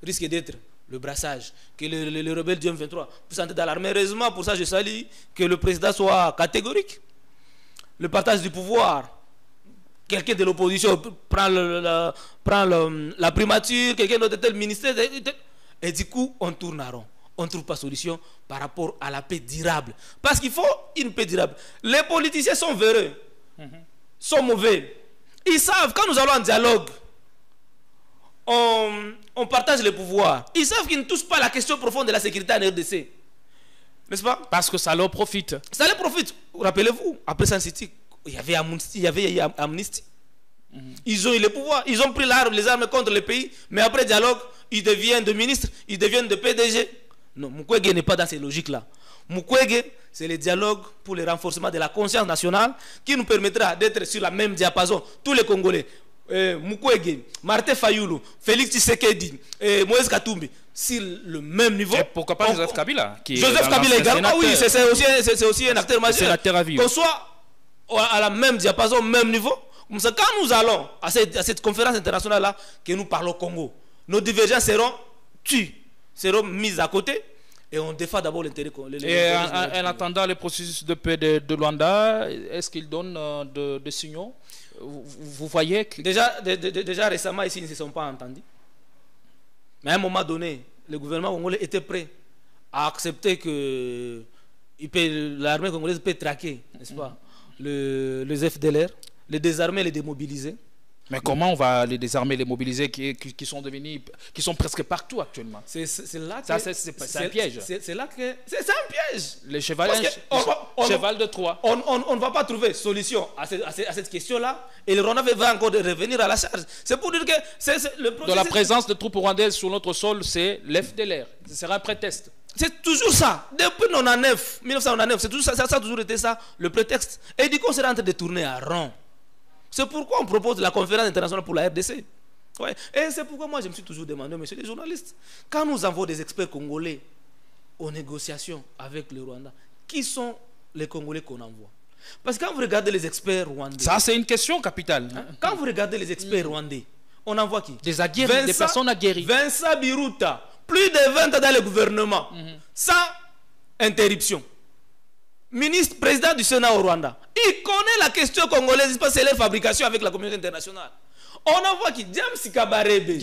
risque d'être le brassage, que les rebelles du M23 puissent entrer dans l'armée. Heureusement, pour ça, je salue que le président soit catégorique. Le partage du pouvoir, quelqu'un de l'opposition prend la primature, quelqu'un d'autre tel ministère, et du coup, on tourne à rond. On ne trouve pas de solution par rapport à la paix durable. Parce qu'il faut une paix durable. Les politiciens sont véreux, sont mauvais. Ils savent, quand nous allons en dialogue, on partage le pouvoir. Ils savent qu'ils ne touchent pas la question profonde de la sécurité en RDC. N'est-ce pas? Parce que ça leur profite. Ça leur profite. Rappelez-vous, après San City, il y avait Amnesty. Ils ont eu le pouvoir. Ils ont pris les armes contre le pays. Mais après dialogue, ils deviennent de ministres, ils deviennent de PDG. Non, Mukwege n'est pas dans ces logiques-là. Mukwege, c'est le dialogue pour le renforcement de la conscience nationale qui nous permettra d'être sur la même diapason. Tous les Congolais, Mukwege, Martin Fayoulou, Félix Tshisekedi, Moïse Katumbi, sur le même niveau. Et pourquoi pas Joseph Kabila Joseph Kabila également. Ah oui, c'est aussi un acteur majeur. Qu'on soit à la même diapason, même niveau. Comme ça, quand nous allons à cette conférence internationale-là, que nous parlons au Congo, nos divergences seront tues, seront mises à côté, et on défend d'abord l'intérêt. Et en attendant le processus de paix de Luanda, est-ce qu'il donne des signaux? Vous voyez que... Déjà récemment, ici, ils ne se sont pas entendus. Mais à un moment donné, le gouvernement congolais était prêt à accepter que l'armée congolaise peut traquer, n'est-ce pas, les FDLR, les désarmer, les démobiliser. Mais comment on va les désarmer, les mobiliser qui sont devenus, qui sont presque partout actuellement? C'est là que c'est un piège. C'est là que c'est un piège. Les cheval de Troie. On ne va pas trouver solution à cette question-là. Et le Rwanda va encore revenir à la charge. C'est pour dire que de la présence de troupes rwandaises sur notre sol, c'est l'FDLR. Ce sera un prétexte. C'est toujours ça. Depuis 1999, ça a toujours été ça, le prétexte. Et du coup, on s'est en train de tourner à rond. C'est pourquoi on propose la conférence internationale pour la RDC. Ouais. Et c'est pourquoi moi je me suis toujours demandé, monsieur les journalistes, quand nous envoyons des experts congolais aux négociations avec le Rwanda, qui sont les Congolais qu'on envoie? Parce que quand vous regardez les experts rwandais... Ça, c'est une question capitale. Quand vous regardez les experts rwandais, on envoie qui? Des aguerris, des personnes aguerries. Vincent Biruta, plus de 20 ans dans le gouvernement, sans interruption. Ministre, président du Sénat au Rwanda. Il connaît la question congolaise, parce que c'est leur fabrication avec la communauté internationale. On envoie qui? James Kabarebe.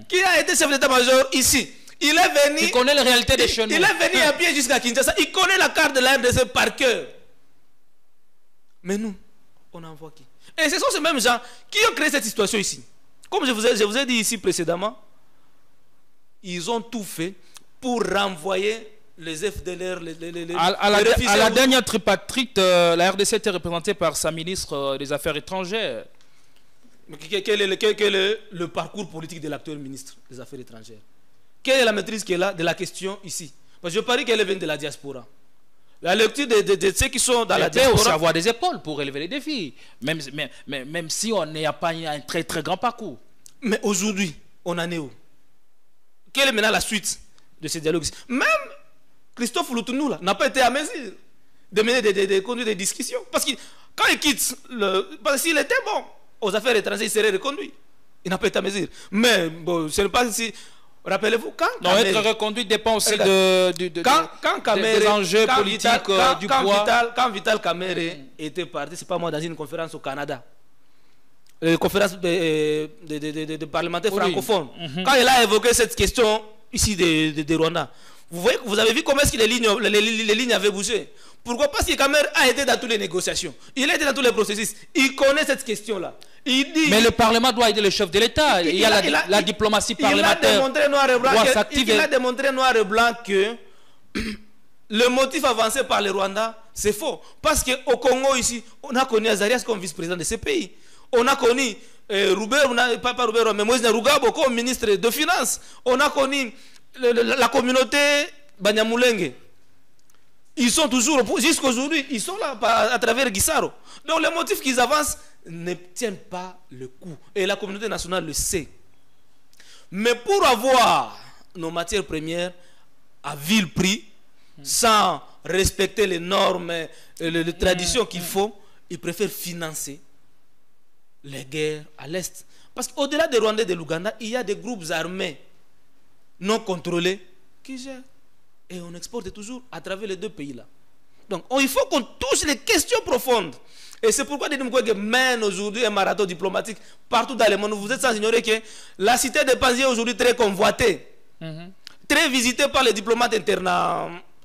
Qui a été chef d'état-major ici. Il est venu. Il connaît la réalité des chenaux. Il est venu à pied jusqu'à Kinshasa. Il connaît la carte de la RDC par cœur. Mais nous, on envoie qui? Et ce sont ces mêmes gens qui ont créé cette situation ici. Comme je vous ai dit ici précédemment, ils ont tout fait pour renvoyer les FDLR, à la dernière tripartite, la RDC était représentée par sa ministre des Affaires étrangères. Mais quel est le parcours politique de l'actuel ministre des Affaires étrangères? Quelle est la maîtrise qu'elle a de la question ici? Parce que je parie qu'elle vient de la diaspora. La lecture de ceux qui sont dans la diaspora... Il faut aussi avoir des épaules pour relever les défis, même si on n'a pas un très très grand parcours. Mais aujourd'hui, on en est où? Quelle est maintenant la suite de ce dialogue? Même Christophe Lutunou n'a pas été à mesure de mener de conduire des discussions. Parce que quand il quitte, parce qu'il était bon aux affaires étrangères, il serait reconduit. Il n'a pas été à mesure. Mais bon, ce n'est pas si... Rappelez-vous, quand... Non, être reconduit dépend aussi des enjeux politiques, du poids. Quand Vital Kamerhe était parti, c'est pas moi, dans une conférence au Canada, conférence de parlementaires francophones, quand il a évoqué cette question ici de Rwanda, vous avez vu comment est-ce que les lignes avaient bougé? Pourquoi? Parce que Kamerhe a été dans toutes les négociations. Il a été dans tous les processus. Il connaît cette question-là. Il dit, mais le Parlement doit aider le chef de l'État. Il y a la diplomatie parlementaire. Il a démontré noir et blanc que le motif avancé par le Rwanda, c'est faux. Parce qu'au Congo, ici, on a connu Azarias comme vice-président de ce pays. On a connu pas Roubert, mais Moïse Rugabo comme ministre de Finances. On a connu la communauté Banyamulenge. Ils sont toujours, jusqu'à aujourd'hui, ils sont là à travers Guissaro. Donc les motifs qu'ils avancent ne tiennent pas le coup. Et la communauté nationale le sait. Mais pour avoir nos matières premières à vil prix, sans respecter les normes et les traditions qu'il faut, ils préfèrent financer les guerres à l'Est. Parce qu'au-delà des Rwandais et de l'Ouganda, il y a des groupes armés non contrôlés qui gèrent. Et on exporte toujours à travers les deux pays-là. Donc, il faut qu'on touche les questions profondes. Et c'est pourquoi Denis Mukwege mène aujourd'hui un marathon diplomatique partout dans le monde. Vous êtes sans ignorer que la cité de Panzi est aujourd'hui très convoitée, très visitée par les diplomates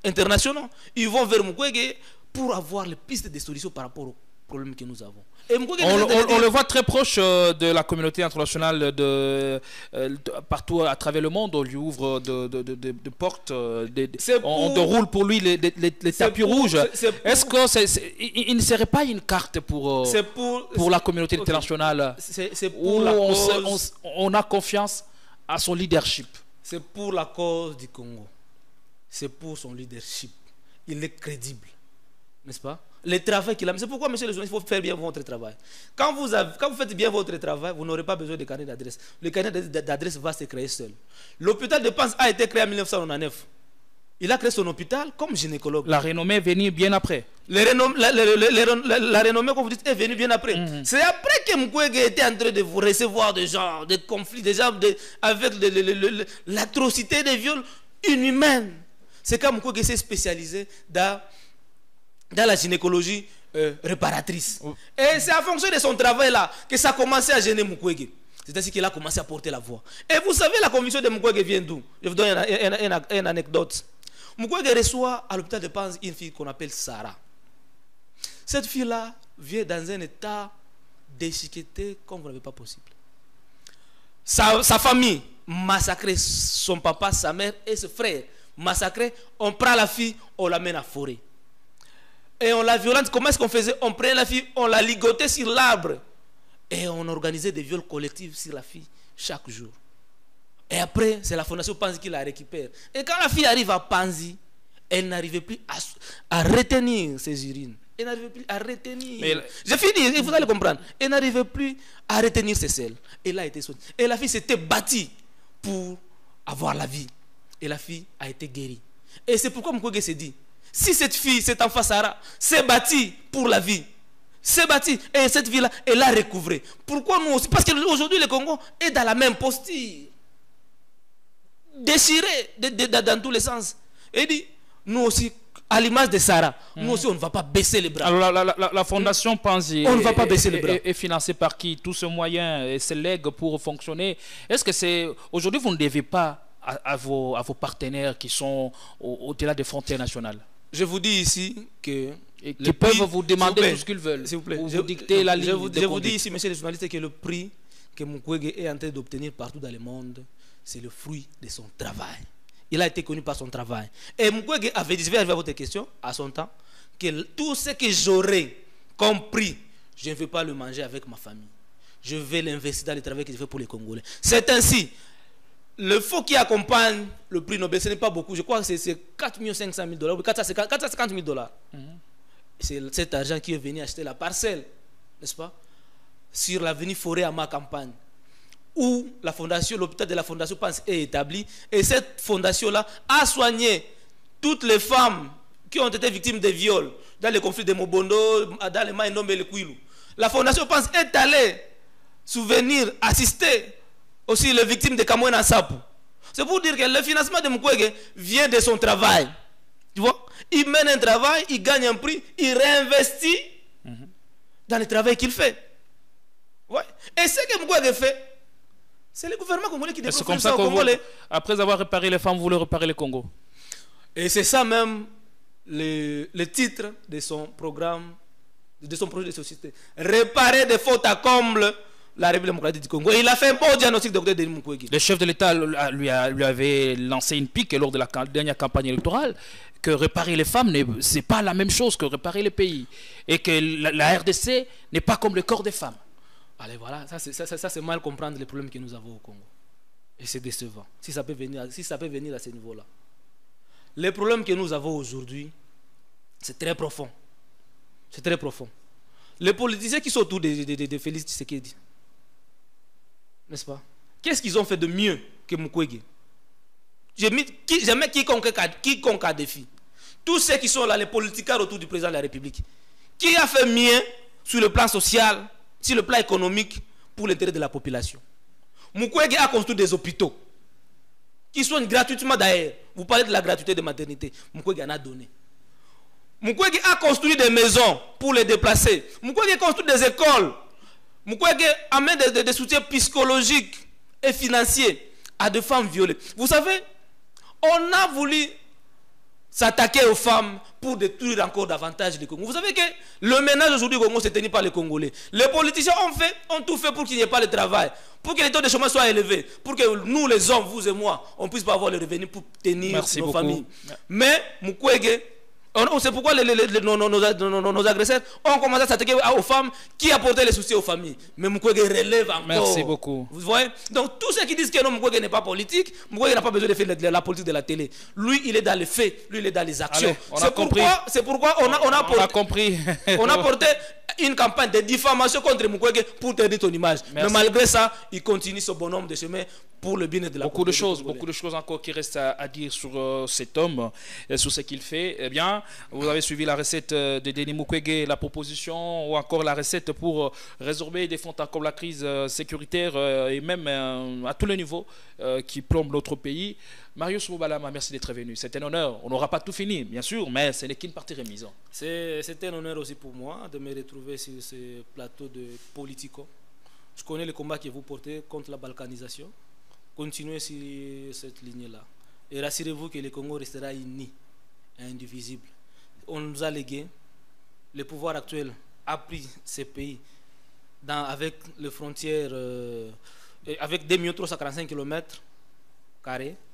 internationaux. Ils vont vers Mukwege pour avoir les pistes de solutions par rapport aux problèmes que nous avons. On le voit très proche de la communauté internationale partout à travers le monde. On lui ouvre de portes, on déroule pour lui les tapis rouges. Est-ce qu'il ne serait pas une carte pour la communauté internationale où on a confiance à son leadership? C'est pour la cause du Congo. C'est pour son leadership. Il est crédible, n'est-ce pas? Le travail qu'il a. C'est pourquoi, monsieur le journaliste, il faut faire bien votre travail. Quand vous faites bien votre travail, vous n'aurez pas besoin de carnet d'adresse. Le carnet d'adresse va se créer seul. L'hôpital de Panzi a été créé en 1999. Il a créé son hôpital comme gynécologue. La renommée est venue bien après. La renommée, comme vous dites, est venue bien après. C'est après que Mukwege était en train de vous recevoir des gens, des conflits, des gens avec l'atrocité des viols inhumains. C'est quand Mukwege s'est spécialisé dans la gynécologie réparatrice. Et c'est en fonction de son travail-là que ça a commencé à gêner Mukwege. C'est-à-dire qu'il a commencé à porter la voix. Et vous savez, la conviction de Mukwege vient d'où? Je vous donne une anecdote. Mukwege reçoit à l'hôpital de Panzi une fille qu'on appelle Sarah. Cette fille-là vient dans un état déchiqueté comme vous n'avez pas possible. Sa famille massacrée, son papa, sa mère et ses frères massacrés. On prend la fille, on l'amène à forêt. Et on la violente. Comment est-ce qu'on faisait? On prenait la fille, on la ligotait sur l'arbre. Et on organisait des viols collectifs sur la fille chaque jour. Et après, c'est la fondation Panzi qui la récupère. Et quand la fille arrive à Panzi, elle n'arrivait plus à retenir ses urines. Elle n'arrivait plus à retenir. J'ai fini, il faut le comprendre. Elle n'arrivait plus à retenir ses selles. Elle a été soignée. Et la fille s'était battue pour avoir la vie. Et la fille a été guérie. Et c'est pourquoi Mukwege s'est dit, si cette fille, cet enfant Sarah, s'est battue pour la vie, s'est battue, et cette vie-là, elle l'a recouvrée. Pourquoi nous aussi? Parce qu'aujourd'hui, le Congo est dans la même posture. Déchiré dans tous les sens. Et dit, nous aussi, à l'image de Sarah, nous aussi, on ne va pas baisser les bras. Alors, la fondation Panzi on ne va pas baisser les bras. Est financée par qui? Tous ces moyens se lèguent pour fonctionner. Est-ce que c'est... Aujourd'hui, vous ne devez pas à vos partenaires qui sont au-delà des frontières nationales? Je vous dis ici que... Qui peuvent vous demander tout ce qu'ils veulent. S'il vous plaît. Vous dicter la ligne de conduite. Je vous dis ici, monsieur le journaliste, que le prix que Mukwege est en train d'obtenir partout dans le monde, c'est le fruit de son travail. Il a été connu par son travail. Et Mukwege avait dit, je vais arriver à votre question, à son temps, que tout ce que j'aurais compris, je ne vais pas le manger avec ma famille. Je vais l'investir dans le travail que je fais pour les Congolais. C'est ainsi. Le fonds qui accompagne le prix Nobel, ce n'est pas beaucoup. Je crois que c'est 4 500 000 $, 450 000 $. C'est cet argent qui est venu acheter la parcelle, n'est-ce pas, sur l'avenue Forêt à ma campagne, où la fondation, l'hôpital de la fondation Panzi est établi. Et cette fondation-là a soigné toutes les femmes qui ont été victimes de viols dans les conflits de Mobondo, dans les Maïnombe et le Kwilu. La fondation Panzi est allée souvenir, assister aussi les victimes de Kamwena Nsapu. C'est pour dire que le financement de Mukwege vient de son travail. Tu vois? Il mène un travail, il gagne un prix, il réinvestit dans le travail qu'il fait. Ouais. Et ce que Mukwege fait, c'est le gouvernement congolais qui développe ça au Congolais. Après avoir réparé les femmes, vous voulez réparer le Congo. Et c'est ça même le titre de son programme, de son projet de société. Réparer des fautes à comble la République démocratique du Congo. Et il a fait un bon diagnostic, Dr Denis Mukwege. Le chef de l'État lui avait lancé une pique lors de la dernière campagne électorale que réparer les femmes, ce n'est pas la même chose que réparer les pays. Et que la RDC n'est pas comme le corps des femmes. Allez, voilà, ça c'est mal comprendre les problèmes que nous avons au Congo. Et c'est décevant, si ça peut venir à ce niveau-là. Les problèmes que nous avons aujourd'hui, c'est très profond. C'est très profond. Les politiciens qui sont autour de Félix Tshisekedi, n'est-ce pas? Qu'est-ce qu'ils ont fait de mieux que Mukwege? Jamais quiconque a défi. Tous ceux qui sont là, les politiciens autour du président de la République. Qui a fait mieux sur le plan social, sur le plan économique, pour l'intérêt de la population? Mukwege a construit des hôpitaux qui soignent gratuitement d'ailleurs. Vous parlez de la gratuité de maternité. Mukwege en a donné. Mukwege a construit des maisons pour les déplacer. Mukwege a construit des écoles. Mukwege amène des soutiens psychologiques et financiers à des femmes violées. Vous savez, on a voulu s'attaquer aux femmes pour détruire encore davantage les Congolais. Vous savez que le ménage aujourd'hui au Congo, c'est tenu par les Congolais. Les politiciens ont tout fait pour qu'il n'y ait pas de travail, pour que les taux de chômage soient élevés, pour que nous, les hommes, vous et moi, on ne puisse pas avoir les revenus pour tenir nos familles. Mais Mukwege, c'est pourquoi nos agresseurs ont commencé à s'attaquer aux femmes qui apportaient les soucis aux familles. Mais Mukwege relève encore. Merci beaucoup. Vous voyez? Donc tous ceux qui disent que non, Mukwege n'est pas politique, Mukwege n'a pas besoin de faire la politique de la télé. Lui, il est dans les faits, lui, il est dans les actions. C'est pourquoi on a porté une campagne de diffamation contre Mukwege pour tenir ton image. Merci. Mais malgré ça, il continue ce bonhomme de chemin pour le bien de la population. Beaucoup de choses encore qui restent à dire sur cet homme, sur ce qu'il fait. Eh bien, vous avez suivi la recette de Denis Mukwege, la proposition ou encore la recette pour résorber des fonds comme la crise sécuritaire et même à tous les niveaux qui plombent notre pays. Marius Moubalama, merci d'être venu. C'est un honneur. On n'aura pas tout fini, bien sûr, mais ce n'est qu'une partie remise. C'est un honneur aussi pour moi de me retrouver sur ce plateau de Politico. Je connais le combat que vous portez contre la balkanisation. Continuez sur cette ligne-là. Et rassurez-vous que le Congo restera uni et indivisible. On nous a légué, le pouvoir actuel a pris ces pays avec les frontières, avec 2 345 km².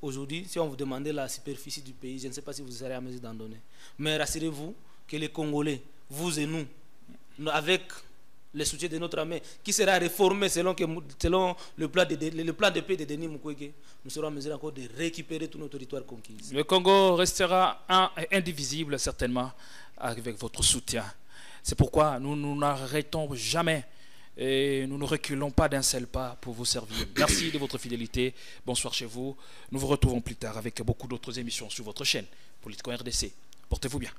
Aujourd'hui, si on vous demandait la superficie du pays, je ne sais pas si vous serez à mesure d'en donner. Mais rassurez-vous que les Congolais, vous et nous, avec le soutien de notre armée, qui sera réformé selon le plan de paix de Denis Mukwege, nous serons en mesure encore de récupérer tout notre territoire conquis. Le Congo restera indivisible, certainement, avec votre soutien. C'est pourquoi nous n'arrêtons jamais et nous ne reculons pas d'un seul pas pour vous servir. Merci de votre fidélité. Bonsoir chez vous. Nous vous retrouvons plus tard avec beaucoup d'autres émissions sur votre chaîne Politico RDC. Portez-vous bien.